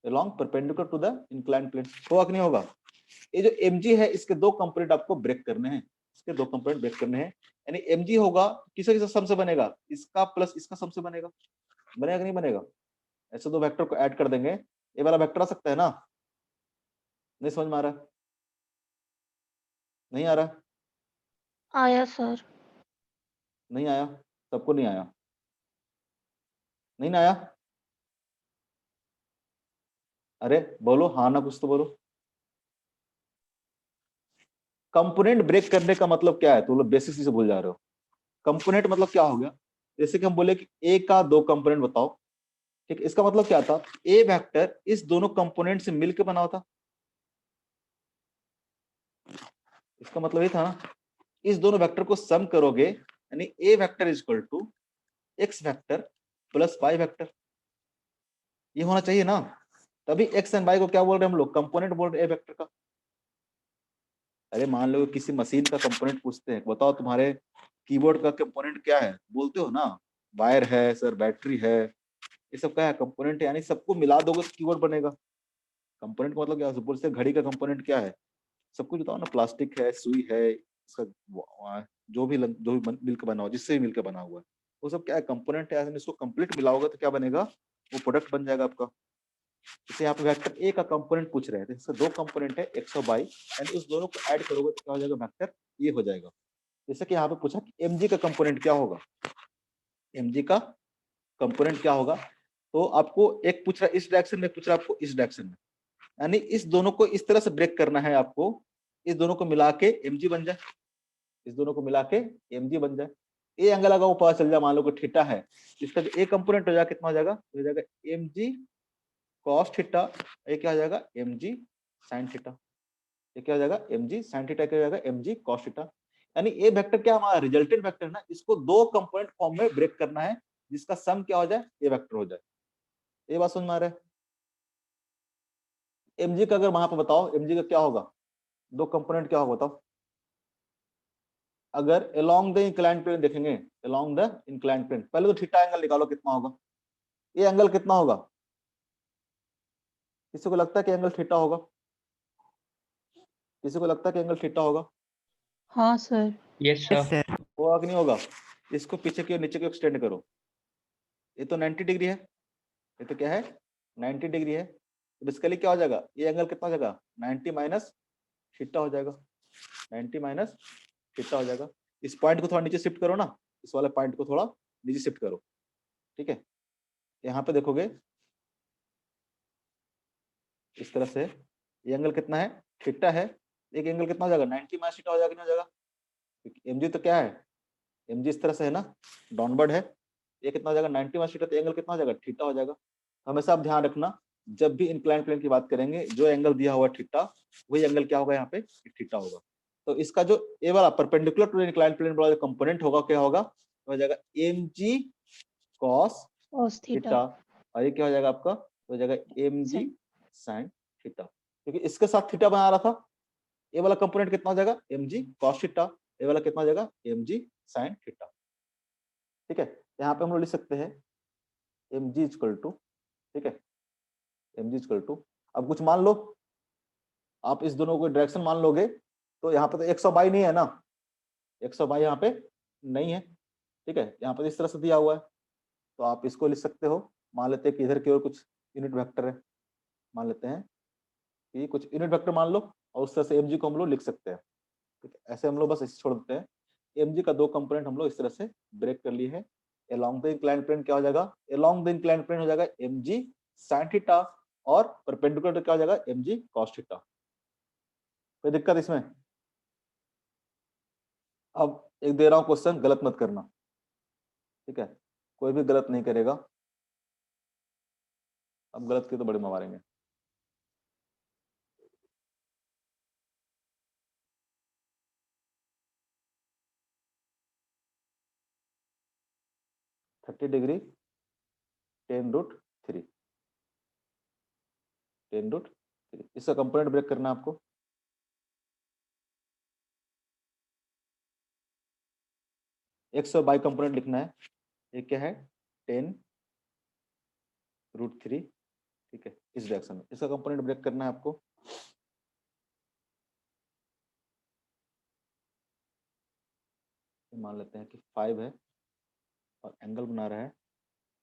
along perpendicular to the inclined plane, होगा कि नहीं होगा। ये जो mg है इसके दो कंपोनेंट आपको ब्रेक करने हैं, इसके दो कंपोनेंट ब्रेक करने हैं। यानी mg होगा किसी किसी सम से बनेगा, इसका प्लस इसका सम से बनेगा, बनेगा कि नहीं बनेगा। ऐसे दो वेक्टर को ऐड कर देंगे, ये वाला वेक्टर आ सकता है ना। नहीं समझ में आ रहा है, नहीं आ रहा, आया सर। नहीं आया, सबको नहीं आया, नहीं ना आया। अरे बोलो हाँ ना, कुछ तो बोलो। कंपोनेंट ब्रेक करने का मतलब क्या है, तो लोग बेसिक से भूल जा रहे हो। कंपोनेंट मतलब क्या हो गया, जैसे कि हम बोले कि ए का दो कंपोनेंट बताओ, ठीक, इसका मतलब क्या था, ए वेक्टर इस दोनों कंपोनेंट से मिलकर बना होता, इसका मतलब ये था ना, इस दोनों वेक्टर को सम करोगे यानी A vector is equal to x vector plus y vector, ये होना चाहिए ना। तभी एक्स एंड वाई को क्या बोल रहे हैं हम लोग, कंपोनेंट बोल रहे हैं ए वेक्टर का। अरे मान लो किसी मशीन का कंपोनेंट पूछते हैं, बताओ तुम्हारे कीबोर्ड का कंपोनेंट क्या है, बोलते हो ना वायर है सर, बैटरी है, ये सब क्या है, कंपोनेंट है। यानी सबको मिला दोगे तो कीबोर्ड बनेगा। कंपोनेंट का मतलब क्या है, बोलते हैं घड़ी का कंपोनेंट क्या है, सब कुछ बताओ ना, प्लास्टिक है, सुई है, इसका जो भी मिलकर बना हुआ, जिससे भी मिलकर बना हुआ है, वो सब क्या है, कंपोनेंट है। इसको कंप्लीट मिलाओगे तो क्या बनेगा, वो प्रोडक्ट बन जाएगा आपका। जैसे यहाँ पे वेक्टर ए का कंपोनेंट पूछ रहे थे, इसका दो कंपोनेंट है एक्स और वाई, एंड उस दोनों को ऐड करोगे तो क्या हो जाएगा, वेक्टर ये हो जाएगा। जैसे कि यहाँ पे पूछा कि mg का कंपोनेंट क्या होगा, mg का कंपोनेंट क्या होगा, तो आपको एक पूछ रहा है इस डायरेक्शन में, पूछ रहा है आपको इस डायरेक्शन में, यानी इस दोनों को इस तरह से ब्रेक करना है आपको, इस दोनों को मिला के mg बन जाए, इस दोनों को मिला के mg बन जाए। ए एंगल अगर वो पता चल जाए, मान लो कि थीटा है, इसका जो ए कंपोनेंट हो जाएगा कितना हो जाएगा, हो जाएगा mg cos थीटा, ये क्या हो जाएगा mg sin थीटा, ये क्या हो जाएगा mg sin थीटा, क्या हो जाएगा mg cos थीटा। यानी ए वेक्टर क्या हमारा रिजल्टेंट वेक्टर है ना, इसको दो कंपोनेंट फॉर्म में ब्रेक करना है, जिसका सम क्या हो जाए, ए वेक्टर हो जाए। ये बात समझ में आ रहा है। mg का अगर वहां पर बताओ, mg का क्या होगा, दो कंपोनेंट क्या होगा बताओ। अगर अलोंग द इंक्लाइंड प्लेन देखेंगे, अलोंग द इंक्लाइंड प्लेन, पहले तो थीटा एंगल निकालो कितना होगा, ये एंगल कितना होगा, किसी को लगता है कि एंगल थीटा होगा, किसी को लगता है कि एंगल थीटा होगा, हाँ sir. Yes yes sir. Sir. होगा कि नहीं होगा। इसको पीछे की और नीचे को एक्सटेंड करो, ये तो 90 डिग्री है, ये तो क्या है 90 डिग्री है, तो बेसिकली क्या हो जाएगा, ये एंगल कितना हो जाएगा 90 माइनस थीटा हो जाएगा, 90 माइनस थीटा हो जाएगा। इस पॉइंट को थोड़ा नीचे शिफ्ट करो ना, इस वाले पॉइंट को थोड़ा नीचे शिफ्ट करो, ठीक है। यहाँ पे देखोगे इस तरह से, ये एंगल कितना है, थीटा है, एक एंगल कितना हो जाएगा 90 माइनस थीटा हो जाएगा, नहीं हो जाएगा। mg तो क्या है, mg इस तरह से है ना, डाउनवर्ड है, ये कितना हो जाएगा 90 माइनस थीटा, तो एंगल कितना हो जाएगा, थीटा हो जाएगा। हमेशा आप ध्यान रखना, जब भी इंक्लाइन प्लेन की बात करेंगे, जो एंगल दिया हुआ थीटा, वही एंगल क्या होगा यहाँ पे, थीटा होगा। तो इसका जो ए वाला परपेंडिकुलर टू इंक्लाइन प्लेन वाला जो कंपोनेंट होगा, क्या होगा, हो जाएगा mg cos cos theta. Theta, और ये क्या हो जाएगा आपका, हो जाएगा mg sin थीटा, क्योंकि इसके साथ थीटा बना रहा था। ये वाला कंपोनेंट कितना हो जाएगा mg cos थीटा, ये वाला कितना हो जाएगा mg sin थीटा, ठीक है। यहाँ पे हम लोग लिख सकते हैं एम जी इक्वल टू, ठीक है, एम जी इक्वल टू, अब कुछ मान लो, आप इस दोनों को डायरेक्शन मान लोगे तो यहाँ पे तो 100 बाई नहीं है ना, 100 बाई यहाँ पे नहीं है, ठीक है, यहाँ पे इस तरह से दिया हुआ है, तो आप इसको लिख सकते हो, मान लेते हैं कि इधर की ओर कुछ यूनिट वेक्टर है, मान लेते हैं कि कुछ यूनिट वेक्टर मान लो, और उस तरह से एम जी को हम लोग लिख सकते हैं, ठीक है, ऐसे हम लोग बस इसे छोड़ देते हैं। एम जी का दो कंपोनेंट हम लोग इस तरह से ब्रेक कर लिए हैं। along द इंक्लाइंड प्लेन क्या हो जाएगा, along द इंक्लाइंड प्लेन हो जाएगा एम जी साइन थीटा, और परपेंडिकुलर क्या हो जाएगा एम जी कॉस थीटा। कोई दिक्कत इसमें? अब एक दे रहा हूं क्वेश्चन, गलत मत करना, ठीक है, कोई भी गलत नहीं करेगा, अब गलत की तो बड़े मारेंगे। थर्टी डिग्री 10√3, 10√3, इसका कंपोनेंट ब्रेक करना है आपको। एक सौ बाई कंपोनेंट लिखना है, ये क्या है 10√3, ठीक है, इस डायरेक्शन में इसका कंपोनेंट ब्रेक करना है आपको। मान लेते हैं कि 5 है और एंगल बना रहा है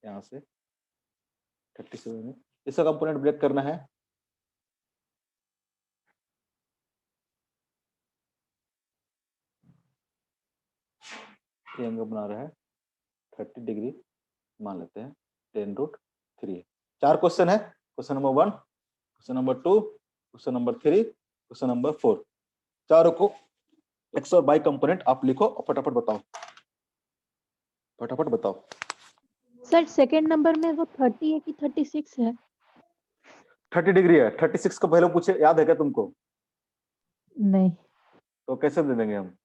यहाँ से 37 में, इसका कंपोनेंट ब्रेक करना है। ये एंगल बना रहा है 30 डिग्री, मान लेते हैं 10√3। 4 क्वेश्चन है, question number 1, question number 2, question number 3, question number 4, चारों को एक्स और बाई कंपोनेंट आप लिखो और फटाफट बताओ, फटाफट बताओ। सर सेकंड नंबर में वो 30 है कि 36 है? 30 डिग्री है, 36 को पहले पूछे, याद है क्या तुमको? नहीं। तो कैसे दे देंगे हम?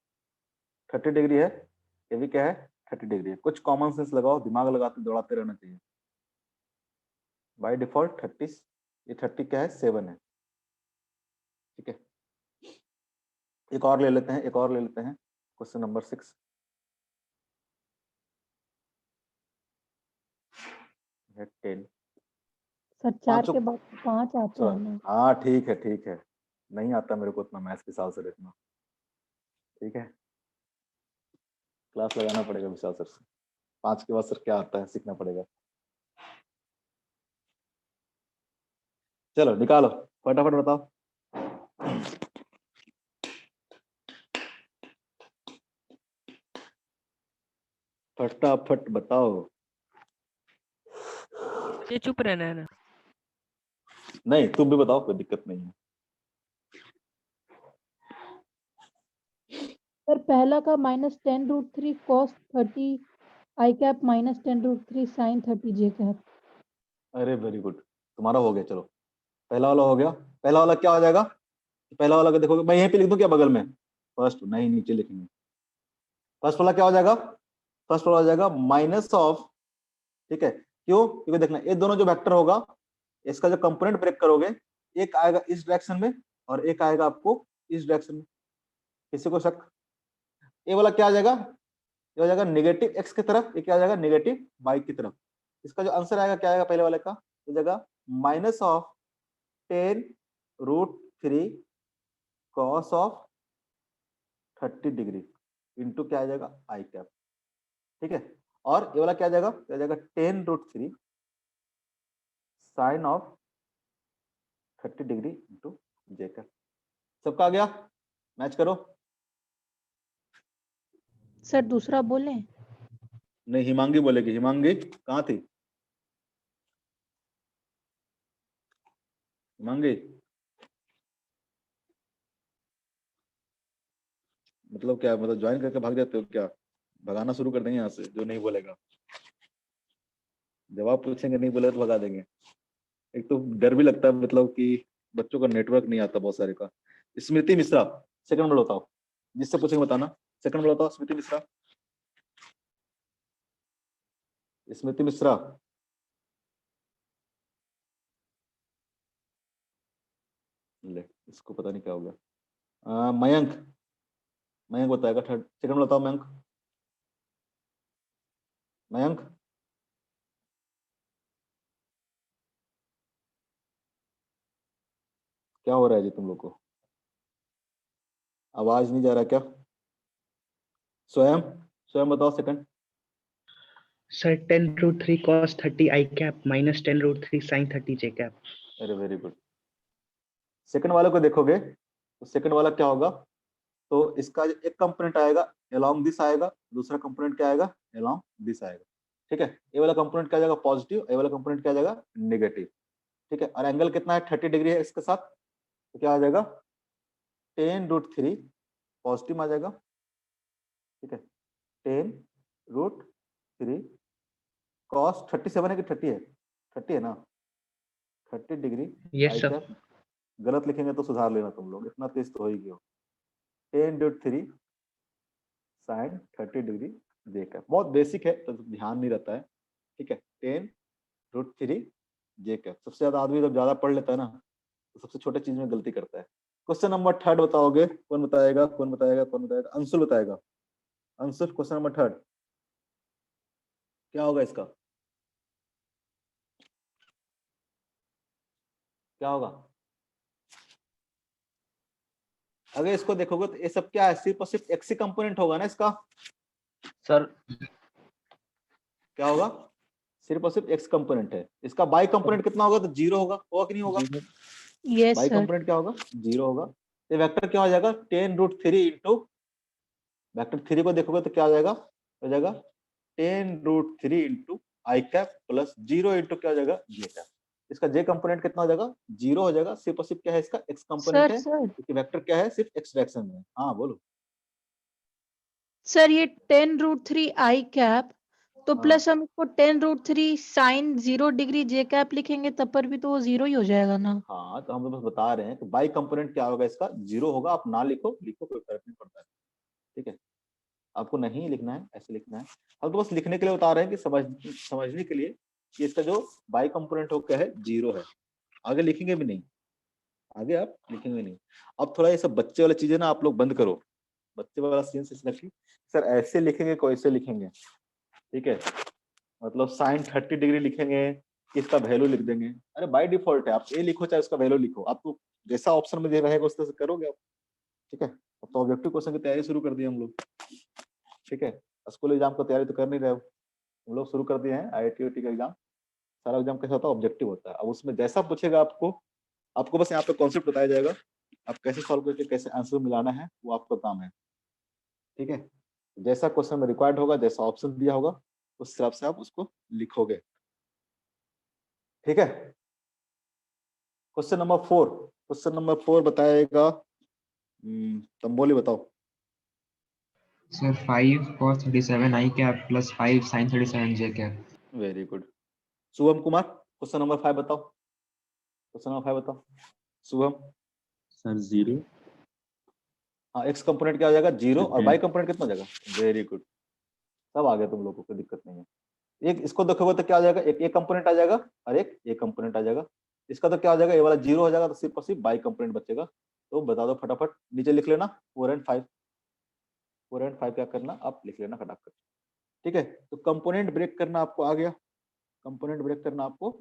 30 डिग्री है, ये भी क्या है 30 डिग्री है, कुछ कॉमन सेंस लगाओ, दिमाग लगाते दौड़ाते रहना चाहिए। बाय डिफॉल्ट 30, ये 30 क्या है 7 है, ठीक है। एक और ले लेते हैं, एक और ले लेते हैं, क्वेश्चन नंबर 6 है 10। सर 4 पांचों, के बाद 5 आता है ना? हाँ ठीक है ठीक है, नहीं आता मेरे को उतना मैथ्स के हिसाब से देखना, ठीक है, क्लास लगाना पड़ेगा विशाल सर से, 5 के बाद सर क्या आता है सीखना पड़ेगा। चलो निकालो, फटाफट बताओ। फटाफट बताओ। ये चुप रहना है ना। नहीं तुम भी बताओ, कोई दिक्कत नहीं है। सर पहला का -10√3 cos 30 I cap -10√3 sin 30 j cap. अरे वेरी गुड, तुम्हारा हो गया। चलो पहला वाला हो गया, पहला वाला क्या हो जाएगा, पहला वाला का देखोगे, मैं यहीं पे लिख दूं क्या बगल में? फर्स्ट नहीं, नीचे लिखेंगे। फर्स्ट वाला क्या हो जाएगा, फर्स्ट वाला हो जाएगा माइनस ऑफ, ठीक है, क्यों? क्योंकि देखना ये दोनों जो वेक्टर होगा, इसका जो कंपोनेंट ब्रेक करोगे, एक आएगा इस डायरेक्शन में और एक आएगा आपको इस डायरेक्शन में। किसी को शक? ये वाला क्या आ जाएगा, ये हो जाएगा नेगेटिव एक्स की तरफ, ये क्या आ जाएगा नेगेटिव वाई की तरफ। इसका जो आंसर आएगा क्या आएगा पहले वाले का, हो जाएगा minus of 10√3 cos of 30 degree into क्या आ जाएगा आई कैप, ठीक है। और ये वाला क्या आ जाएगा, क्या आ जाएगा 10√3 sine of 30 degree into J cap. सबका आ गया? मैच करो। सर दूसरा बोले? नहीं हिमांगी बोलेगी, हिमांगी कहाँ थी हिमांगी? मतलब क्या, मतलब ज्वाइन करके भाग जाते हो क्या? भगाना शुरू कर देंगे यहाँ से जो नहीं बोलेगा, जवाब पूछेंगे नहीं बोले तो भगा देंगे। एक तो डर भी लगता है, मतलब कि बच्चों का नेटवर्क नहीं आता बहुत सारे का। स्मृति मिश्रा, सेकंड नंबर बताओ, जिससे पूछेंगे बताना। सेकंड नंबर बताओ स्मृति मिश्रा, स्मृति मिश्रा। ले इसको पता नहीं क्या हो गया। मयंक, मयंक बताएगा थर्ड, सेकंड नंबर बताओ मयंक, मयंक क्या हो रहा है जी तुम लोग को? आवाज नहीं जा रहा क्या? स्वयं स्वयं बताओ second. Sir 10√3 cos 30 i cap minus 10√3 sin 30 j cap. अरे वेरी गुड। सेकंड वाले को देखोगे तो सेकंड वाला क्या होगा? तो इसका एक कंपोनेंट आएगा अलोंग दिस आएगा, दूसरा कंपोनेंट क्या आएगा? अलोंग दिस आएगा। ठीक है, ये वाला कंपोनेंट क्या जाएगा? पॉजिटिव, ये वाला कंपोनेंट क्या जाएगा? नेगेटिव। ठीक है, और एंगल कितना है? 30 डिग्री है इसके साथ, तो क्या आ जाएगा? 10√3 पॉजिटिव आ जाएगा। ठीक है, 10√3 cos 37 है कि 30 है? 30 है ना? 30 डिग्री Yes आई sir. कैप। गलत लिखेंगे तो सुधार लेना तुम लोग, इतना तेज तो हो ही गया। 10√3 sin 30 डिग्री जे कैप, बहुत बेसिक है तो ध्यान नहीं रहता है। ठीक है, 10√3 जे कैप। सबसे ज्यादा आदमी जब ज्यादा पढ़ लेता है ना तो सबसे छोटे चीज में गलती करता है। क्वेश्चन नंबर थर्ड बताओगे? कौन बताएगा? कौन बताएगा? कौन बताएगा? अंशुल बताएगा। अंशुल, क्वेश्चन नंबर थर्ड क्या होगा इसका? क्या होगा? अगर इसको देखोगे तो ये सब क्या है? सिर्फ और सिर्फ एक्स कंपोनेंट होगा ना इसका? सर क्या होगा? सिर्फ और सिर्फ एक्स कंपोनेंट है। इसका बाई कंपोनेंट कितना होगा? तो जीरो होगा कि नहीं होगा? Yes by sir. कंपोनेंट क्या होगा? जीरो होगा। तो वेक्टर क्या हो जाएगा? 10√3 इंटू वेक्टर 3 को देखोगे तो क्या हो जाएगा? हो जाएगा 10√3 into I cap plus zero into क्या हो जाएगा? जे कैप। इसका जे कंपोनेंट कितना हो जाएगा? जीरो हो जाएगा। सिर्फ और सिर्फ क्या है इसका? एक्स कंपोनेंट सर है, सर क्योंकि वेक्टर क्या है? सिर्फ एक्स डायरेक्शन में। हाँ बोलो। सर ये 10√3 आई कैप तो हाँ। प्लस हम इसको 10√3 साइन 0 डिग्री जे कैप लिखेंगे तब पर भी तो वो जीरो ही हो जाएगा ना। हाँ तो हम तो बस बता रहे हैं कि बाई कंपोनेंट क्या होगा इसका? जीरो होगा। आप ना लिखो, लिखो कोई फर्क नहीं पड़ता है। ठीक है, आपको नहीं लिखना है, ऐसे लिखना है। हम तो बस लिखने के लिए बता रहे हैं कि समझने के लिए कि इसका जो बाई कंपोनेंट हो क्या है? जीरो है। आगे लिखेंगे भी नहीं, आगे आप लिखेंगे नहीं। अब थोड़ा ये सब बच्चे वाली चीजें ना आप लोग बंद करो। बच्चे वाला सीन से रखिए। सर ऐसे लिखेंगे, कैसे लिखेंगे? ठीक है, मतलब साइन 30 डिग्री लिखेंगे कि इसका वैल्यू लिख देंगे? अरे बाय डिफॉल्ट है, आप ए लिखो चाहे उसका वैल्यू लिखो, आपको जैसा ऑप्शन में दे रहेगा उस तरह से करोगे आप। ठीक है, अब तो ऑब्जेक्टिव क्वेश्चन की तैयारी शुरू कर दी हम लोग। ठीक है, स्कूल एग्जाम की तैयारी तो कर नहीं रहे हो हम लोग, शुरू कर दिए हैं IIT UT का एग्जाम। सारा एग्जाम कैसा होता है? ऑब्जेक्टिव होता है। अब उसमें जैसा पूछेगा आपको, आपको बस यहाँ पे कॉन्सेप्ट बताया जाएगा, आप कैसे सॉल्व करके कैसे आंसर मिलाना है वो आपका काम है। ठीक है, जैसा क्वेश्चन में रिक्वायर्ड होगा, जैसा ऑप्शन दिया होगा उस हिसाब से आप उसको लिखोगे। ठीक है, क्वेश्चन नंबर 4। क्वेश्चन नंबर 4 बताएगा तंबोली, बताओ। Sir 5 cos 37 i cap plus 5 sin 37 j cap. Very good. Shubham Kumar, question number 5 बताओ। क्वेश्चन नंबर 5 बताओ शुभम। सर 0 हाँ, एक्स कंपोनेंट क्या हो जाएगा? जीरो। और Okay. बाई कंपोनेंट कितना हो जाएगा? वेरी गुड, सब आ गया तुम लोगों को, कोई दिक्कत नहीं है। एक इसको देखोगे तो क्या हो जाएगा? एक ए कंपोनेंट आ जाएगा और एक ए कंपोनेंट आ जाएगा। इसका तो क्या हो जाएगा? ये वाला जीरो हो जाएगा, तो सिर्फ और सिर्फ बाई कंपोनेंट बचेगा। तो बता दो फटाफट, नीचे लिख लेना 4 and 5। 4 and 5 क्या करना? आप लिख लेना फटाफट। ठीक है, तो कंपोनेंट ब्रेक करना आपको आ गया। कंपोनेंट ब्रेक करना आपको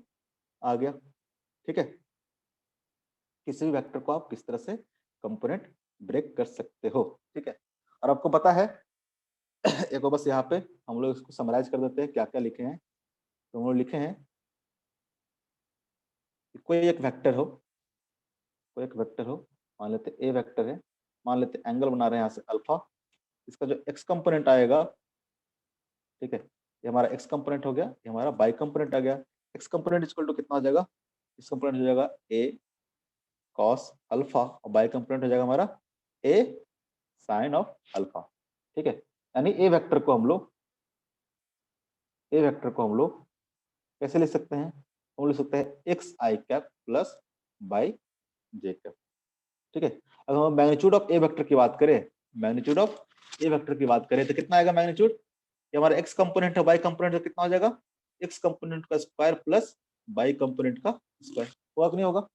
आ गया। ठीक है, किसी भी वेक्टर को आप किस तरह से कंपोनेंट ब्रेक कर सकते हो। ठीक है, और आपको पता है एक बार बस यहाँ पे हम लोग इसको समराइज कर देते हैं क्या क्या लिखे हैं। तो हम लोग लिखे हैं कि कोई एक वेक्टर हो, कोई एक वेक्टर हो, मान लेते ए वेक्टर है, मान लेते एंगल बना रहे हैं यहाँ से अल्फा। इसका जो एक्स कंपोनेंट आएगा, ठीक है, ये हमारा एक्स कंपोनेंट हो गया, ये हमारा बाई कंपोनेंट आ गया। एक्स कंपोनेंट इक्वल टू कितना हो जाएगा? एक्स कंपोनेंट हो जाएगा ए कॉस अल्फा, और बाई कंपोनेंट हो जाएगा हमारा ए साइन ऑफ अल्फा। ठीक है, यानी ए वेक्टर को हम लोग कैसे लिख सकते हैं? हम लिख सकते हैं x I cap plus by J cap. ठीक है, अगर हम मैग्नीट्यूड ऑफ ए वेक्टर की बात करें, मैग्नीट्यूड ऑफ ए वेक्टर की बात करें तो कितना आएगा मैग्नीट्यूड? ये हमारा एक्स कंपोनेंट है, बाई कंपोनेंट है, कितना हो जाएगा? एक्स कंपोनेंट का स्क्वायर प्लस बाई कंपोनेंट का स्क्वायर। होगा कि नहीं होगा?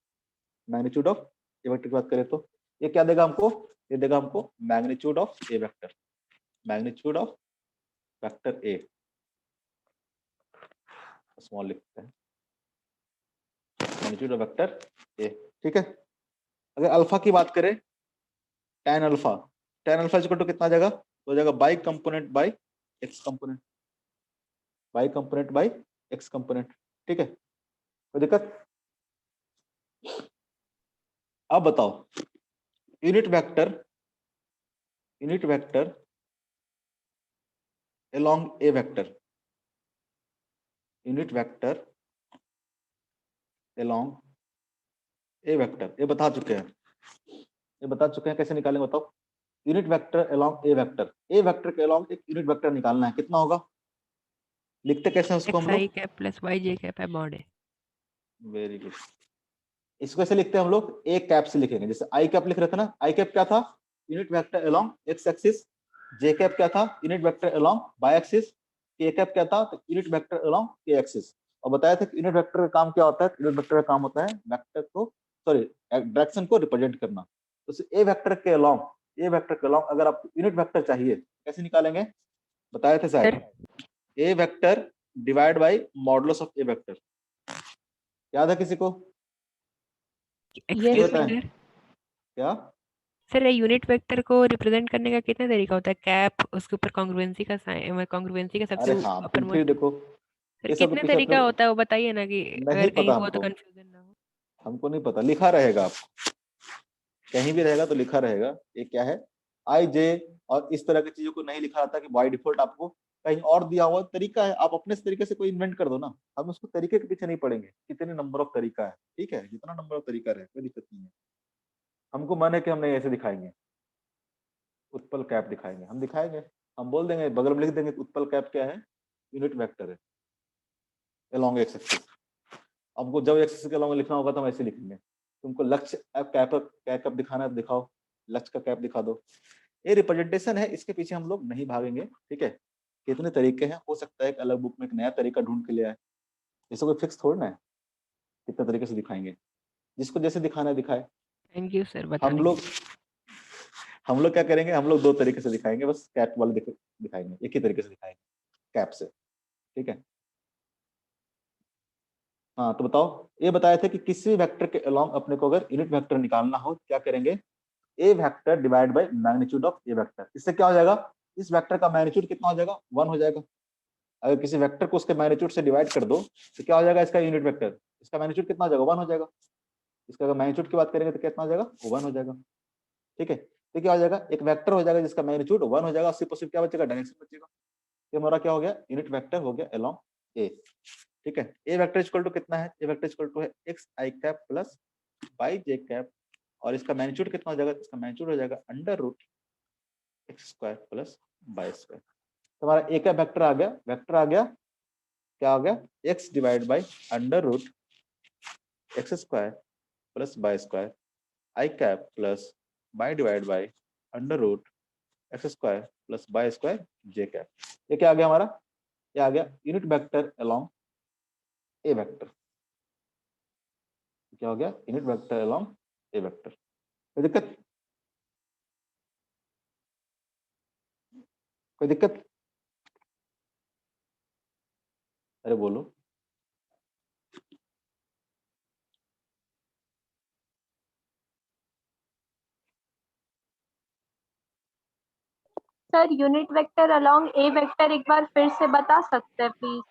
मैग्नीट्यूड ऑफ ए वेक्टर की बात करें तो ये क्या देगा हमको? ये देगा हमको magnitude of A vector, magnitude of vector A. Small लिखते हैं, मैग्नीट्यूड ऑफ वेक्टर ए। ठीक है, अगर अल्फा की बात करें, tan अल्फा इक्वल टू कितना आ जाएगा, तो हो जाएगा y component by x component, by component by x component. ठीक है, कोई दिक्कत? अब बताओ, unit vector along a vector, unit vector along a vector, ये बता चुके हैं, कैसे निकालेंगे बताओ। Unit vector along a vector के along एक यूनिट वेक्टर निकालना है, कितना होगा, लिखते कैसे हैं उसको हम एक्स आई लोग? कैप प्लस वाई जे कैप है मॉड है। Very good. इसको कैसे लिखते हैं हम लोग, ए कैप से लिखेंगे, जैसे आई कैप लिख रहे थे ना, आई कैप क्या था, unit vector along x axis, j cap क्या था, unit vector along y axis, k cap क्या था, तो unit vector along k axis. और बताया था कि यूनिट वेक्टर का काम क्या होता है, यूनिट वेक्टर का काम होता है वेक्टर को, सॉरी डायरेक्शन को रिप्रेजेंट करना। तो ए वेक्टर के along अगर आपको यूनिट वेक्टर चाहिए कैसे निकालेंगे, बताए थे शायद, A vector divide by modulus of A vector, याद है किसी को? एक्सक्यूज मी बताएं। सर, क्या? सर यूनिट वेक्टर को रिप्रेजेंट करने का कितना तरीका होता है? कैप, उसके ऊपर कॉन्ग्रुएंसी का साइन, कॉन्ग्रुएंसी का सबसे अरे हाँ, अपर तुम फिर मोस्ट, देखो, सर ये सब के कितने पीछे तरीका तो होता है वो बताइए ना, कि नहीं अगर कहीं पता हो तो हमको, कंफ्यूजन ना हो। हमको नहीं पता, लिखा रहेगा आपको, कहीं भी रहेगा तो लिखा रहेगा, ये क्या है आई जे, और इस तरह की चीजों को नहीं लिखा रहता कि बाय डिफॉल्ट आपको कहीं और दिया हुआ तरीका है, आप अपने तरीके से कोई इन्वेंट कर दो ना, हम उसको तरीके के पीछे नहीं पड़ेंगे, कितने नंबर ऑफ तरीका है, ठीक है, जितना नंबर ऑफ तरीका रहे कोई दिक्कत नहीं है। हमको मन है कि हम नहीं ऐसे दिखाएंगे, उत्पल कैप दिखाएंगे, हम दिखाएंगे, हम बोल देंगे, बगल में लिख देंगे उत्पल कैप क्या है, यूनिट वेक्टर है along एक्स एक्सिस। हमको जब एक्सिस के along लिखना होगा तो हम ऐसे लिखेंगे, तुमको लक्ष्य कैप दिखाना है तो दिखाओ, लक्ष्य का कैप दिखा दो, ये रिप्रेजेंटेशन है, इसके पीछे हम लोग नहीं भागेंगे। ठीक है, कितने तरीके हैं, हो सकता है एक अलग बुक में एक नया तरीका ढूंढ के ले आए, इसको कोई फिक्स थोड़ा ना है, कितने तरीके से दिखाएंगे, जिसको जैसे दिखाना है दिखाए। थैंक यू सर हम बताने लोग क्या करेंगे, हम लोग दो तरीके से दिखाएंगे, बस कैप वाले दिखाएंगे, एक ही तरीके से दिखाएंगे कैप से। ठीक है, हाँ तो बताओ, ये बताए थे कि किसी भी वेक्टर के अलोंग अपने को अगर यूनिट वेक्टर निकालना हो क्या करेंगे, A vector divide by magnitude of A vector. इससे क्या हो जाएगा, इस वेक्टर का मैग्नीट्यूड कितना हो जाएगा, 1 हो जाएगा। अगर किसी वेक्टर को उसके मैग्नीट्यूड से डिवाइड कर दो तो क्या हो जाएगा, इसका यूनिट वेक्टर, इसका मैग्नीट्यूड कितना हो जाएगा, 1 हो जाएगा। इसका अगर मैग्नीट्यूड की बात करेंगे तो कितना हो जाएगा, 1 हो जाएगा। ठीक है, तो क्या हो जाएगा, एक वेक्टर हो जाएगा जिसका मैग्नीट्यूड 1 हो जाएगा, उससे पॉसिबल क्या बचेगा, डायरेक्शन बचेगा। ये हमारा क्या हो गया, यूनिट वेक्टर हो गया अलोंग ए। ठीक है, ए वेक्टर इक्वल टू कितना है, ए वेक्टर इक्वल टू है एक्स आई कैप प्लस वाई जे कैप, और इसका मैग्नीट्यूड कितना हो जाएगा, इसका मैग्नीट्यूड हो जाएगा under root X square plus Y square. तो हमारा ए का वेक्टर आ गया, क्या आ गया, X divide by under root X square plus Y square I cap plus Y divide by under root X square plus Y square J cap. ये क्या आ गया हमारा, ये आ गया unit vector along A vector. क्या हो गया, unit vector along A vector. कोई दिक्कत, कोई दिक्कत, अरे बोलो। Sir unit vector along A vector एक बार फिर से बता सकते हैं प्लीज?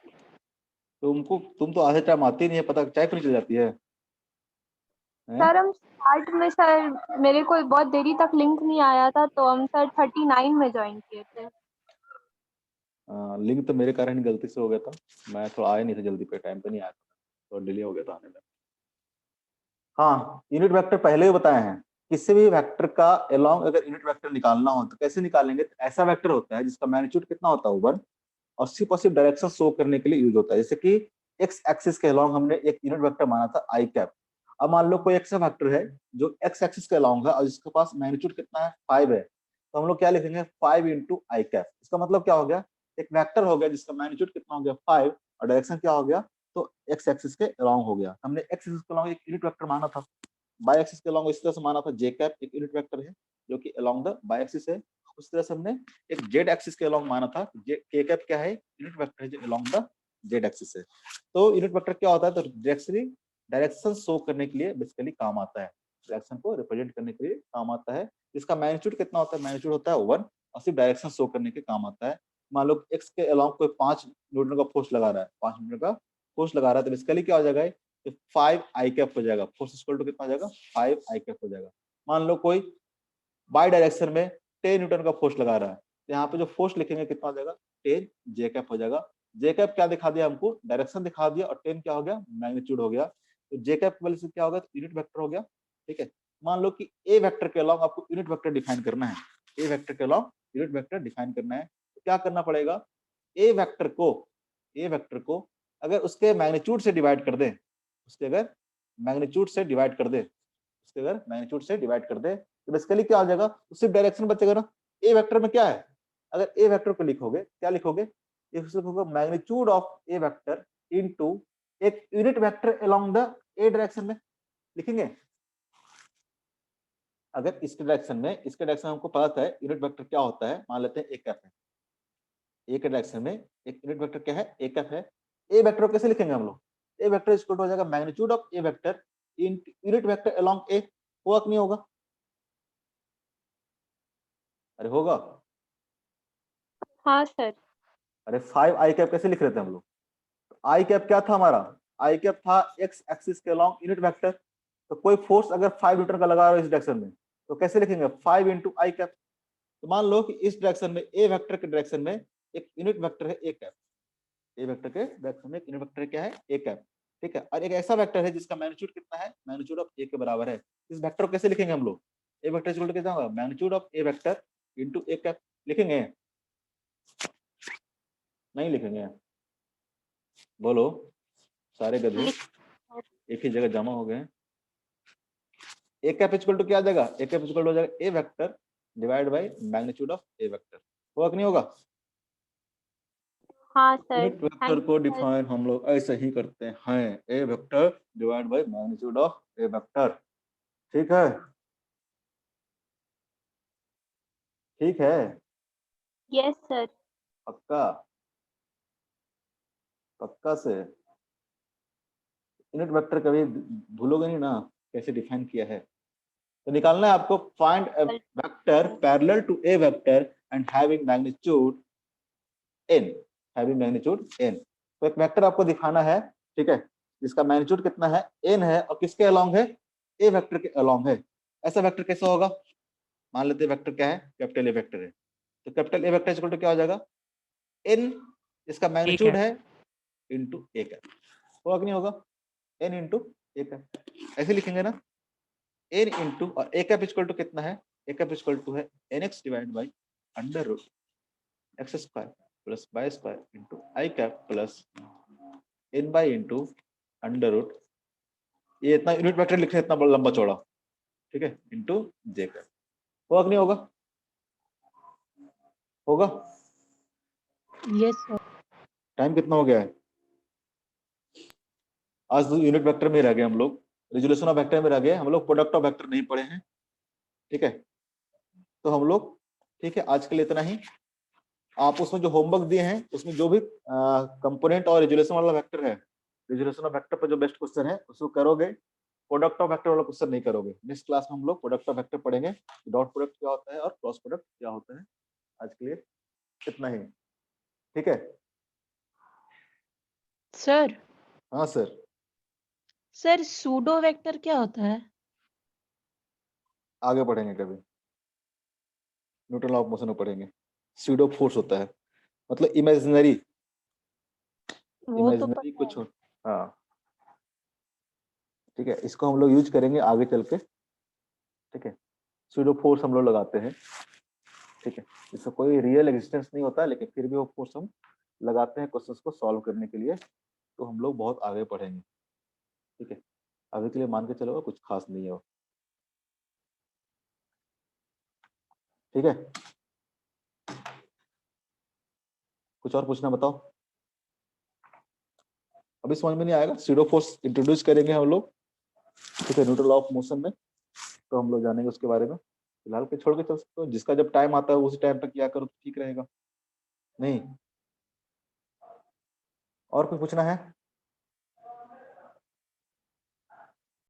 तुम तो आधे टाइम आती नहीं है, पता चाय क्यों नहीं चल जाती है, सर हम स्टार्ट में, सर मेरे को बहुत देरी तक लिंक नहीं आया था, तो हम सर 39 में ज्वाइन किए थे। लिंक तो मेरे कारण ही गलती से हो गया था, मैं थोड़ा आया नहीं था जल्दी पे, टाइम पे नहीं आया था, तो डिले हो गया था आने में। हाँ, यूनिट वेक्टर पहले ही बताए हैं, किसी भी वेक्टर का अलोंग अगर यूनिट वेक्टर निकालना हो तो कैसे निकालेंगे, तो ऐसा वेक्टर होता है जिसका मैग्नीट्यूड कितना होता है 1, और सी पॉसिबल डायरेक्शन शो करने के लिए यूज होता है। जैसे कि एक्स एक्सिस के अलोंग हमने एक यूनिट वेक्टर माना था आई कैप। अब मान लो कोई ऐसा वेक्टर है जो एक्स एक्सिस के अलोंग है और जिसके पास मैग्नीट्यूड कितना है 5 है, तो हम लोग क्या लिखेंगे 5 इंटू आई कैप। इसका मतलब क्या हो गया, एक वेक्टर हो गया जिसका मैग्नीट्यूड कितना हो गया 5 और डायरेक्शन क्या हो गया, तो एक्स एक्सिस के अलोंग हो गया। हमने एक्स एक्सिस के अलोंग एक यूनिट वेक्टर माना था, बाई एक्सिस के अलोंग इस तरह से माना था जे कैप एक यूनिट वेक्टर है जो कि अलोंग द बाई एक्सिस है। उस तरह से हमने एक जेड एक्सिस के अलोंग माना था, के कैप क्या है, यूनिट वेक्टर है जो अलोंग द जेड एक्सिस है। तो यूनिट वेक्टर क्या होता है, तो डायरेक्शन शो करने के लिए बेसिकली काम आता है। डायरेक्शन को रिप्रेजेंट करने के लिए काम आता है। इसका मैग्नीट्यूड कितना होता है? मैग्नीट्यूड होता है 1 और सिर्फ डायरेक्शन शो करने के काम आता है। मान लो x के अलोंग कोई 5 न्यूटन का फोर्स लगा रहा है, 5 न्यूटन का फोर्स लगा रहा है, तो बेसिकली क्या हो जाएगा? तो 5 आई कैप हो जाएगा। फोर्स इक्वल टू कितना हो जाएगा? 5 आई कैप हो जाएगा। मान लो कोई बाई डायरेक्शन में 10 न्यूटन का फोर्स लगा रहा है, तो यहाँ पे जो फोर्स लिखेंगे कितना हो जाएगा? 10 जे कैप हो जाएगा। जे कैप क्या दिखा दिया हमको? डायरेक्शन दिखा दिया, और 10 क्या हो गया? मैग्नीट्यूड हो गया। तो जे कैप वाले से क्या होगा? तो यूनिट वेक्टर हो गया। ठीक है, मान लो कि ए वेक्टर के अलोंग आपको यूनिट वेक्टर डिफाइन करना है। ए वेक्टर के अलोंग यूनिट वेक्टर डिफाइन करना है, तो क्या करना पड़ेगा? ए वेक्टर को अगर उसके मैग्नीट्यूड से डिवाइड कर दें, उसके अगर मैग्नीट्यूड से डिवाइड कर दे, तो बेसिकली क्या हो जाएगा? तो सिर्फ डायरेक्शन बचेगा ना। ए वेक्टर में क्या है? अगर ए वेक्टर को लिखोगे, क्या लिखोगे? लिखोगे magnitude of A vector into एक unit vector along the A direction में लिखेंगे। अगर इसके डायरेक्शन में हमको पता है यूनिट वेक्टर क्या होता है, मान लेते हैं ए कैप है। ए के डायरेक्शन में एक यूनिट वेक्टर क्या है? ए कैप है। ए वेक्टर को कैसे लिखेंगे हम लोग? ए वेक्टर इक्वल हो जाएगा magnitude of A vector in unit vector along A. होगा कि नहीं होगा? अरे होगा। हाँ सर। अरे 5 आई कैप कैसे लिख रहे थे हम लोग? आई कैप क्या था हमारा? आई कैप था एक्स एक्सिस के अलोंग यूनिट वेक्टर। तो कोई फोर्स अगर 5 न्यूटन का लगा रहा है इस डायरेक्शन में, तो कैसे लिखेंगे? 5 इंटू आई कैप। तो मान लो कि इस डायरेक्शन में ए वेक्टर के डायरेक्शन में एक यूनिट वेक्टर है ए कैप। ए वेक्टर के डायरेक्शन में एक यूनिट वेक्टर क्या है? A cap. ठीक है, और एक ऐसा वेक्टर है जिसका मैग्नीट्यूड कितना है? मैग्नीट्यूड ऑफ ए के बराबर है। इस वेक्टर को कैसे लिखेंगे हम लोग? ए वेक्टर इक्वल टू कितना होगा? Magnitude of A vector into A cap. लिखेंगे? नहीं लिखेंगे? बोलो, सारे गधे एक ही जगह जमा हो गए। ए कैप इक्वल टू क्या आ जाएगा? ए कैप इक्वल हो जाएगा A vector divide by magnitude of A vector. होगा कि नहीं होगा? हाँ सर। यूनिट वेक्टर को डिफाइन हम लोग ऐसे ही करते हैं, A vector divide by magnitude of A vector. ठीक है, ठीक है, यस सर। पक्का? पक्का से? यूनिट वेक्टर कभी भूलोगे नहीं ना कैसे डिफाइन किया है। तो निकालना है आपको, find a vector parallel to A vector and having magnitude n। तो एक वेक्टर आपको दिखाना है, ठीक है, जिसका मैग्नीट्यूड कितना है? n है, और किसके अलोंग है? ए वेक्टर के अलोंग है। ऐसा वेक्टर कैसे होगा? मान लेते हैं वेक्टर क्या है? कैपिटल ए वेक्टर है। तो capital A vector equal to क्या हो जाएगा? n इसका मैग्नीट्यूड है इनटू ए कैप। होगा कि नहीं होगा? n इनटू ए कैप ऐसे लिखेंगे ना। n इनटू और ए कैप इक्वल टू कितना है? ए कैप इक्वल टू है nx divide by under root X square plus Y square into I cap plus n by into under root, ये इतना unit vector लिखे इतना बड़ा लंबा चौड़ा, ठीक है, इंटू जे कैप। होगा कि नहीं होगा? होगा? Yes sir. टाइम कितना हो गया है? आज तो यूनिट वेक्टर में रह गए हम लोग, रिजोल्यूशन ऑफ वेक्टर में रह गए हम लोग, प्रोडक्ट ऑफ वेक्टर नहीं पढ़े हैं। ठीक है, तो हम लोग, ठीक है, आज के लिए इतना ही। आप उसमें जो होमवर्क दिए हैं उसमें जो भी कंपोनेंट और रिजोल्यूशन वाला वेक्टर है, रिजोल्यूशन ऑफ वेक्टर पर जो बेस्ट क्वेश्चन है उसको करोगे, प्रोडक्ट ऑफ वेक्टर वाला क्वेश्चन नहीं करोगे। नेक्स्ट क्लास में हम लोग प्रोडक्ट ऑफ वेक्टर पढ़ेंगे, डॉट प्रोडक्ट क्या होता है और क्रॉस प्रोडक्ट क्या होता है। आज के लिए इतना ही, ठीक है? सर हाँ सर। सर सूडो वेक्टर क्या होता है? आगे पढ़ेंगे कभी, न्यूटन लॉ ऑफ मोशन में पढ़ेंगे। स्यूडो फोर्स होता है मतलब इमेजिनरी, वो तो इमेजिनरी कुछ हो, हाँ ठीक है, इसको हम लोग यूज करेंगे आगे चल के। ठीक है, स्यूडो फोर्स हम लोग लगाते हैं, ठीक है, इसका कोई रियल एग्जिस्टेंस नहीं होता लेकिन फिर भी वो फोर्स हम लगाते हैं क्वेश्चंस को सॉल्व करने के लिए, तो हम लोग बहुत आगे पढ़ेंगे। ठीक है, अभी के लिए मान के चलो कुछ खास नहीं है वो। ठीक है, कुछ और पूछना बताओ। अभी समझ में नहीं आएगा, स्यूडो फोर्स इंट्रोड्यूस करेंगे हम लोग, ठीक है, न्यूटन लॉ ऑफ मोशन में, तो हम लोग जानेंगे उसके बारे में। फिलहाल के छोड़ के चल सकते हो, जिसका जब टाइम आता है उसी टाइम पे किया करो तो ठीक रहेगा। नहीं और कुछ पूछना है?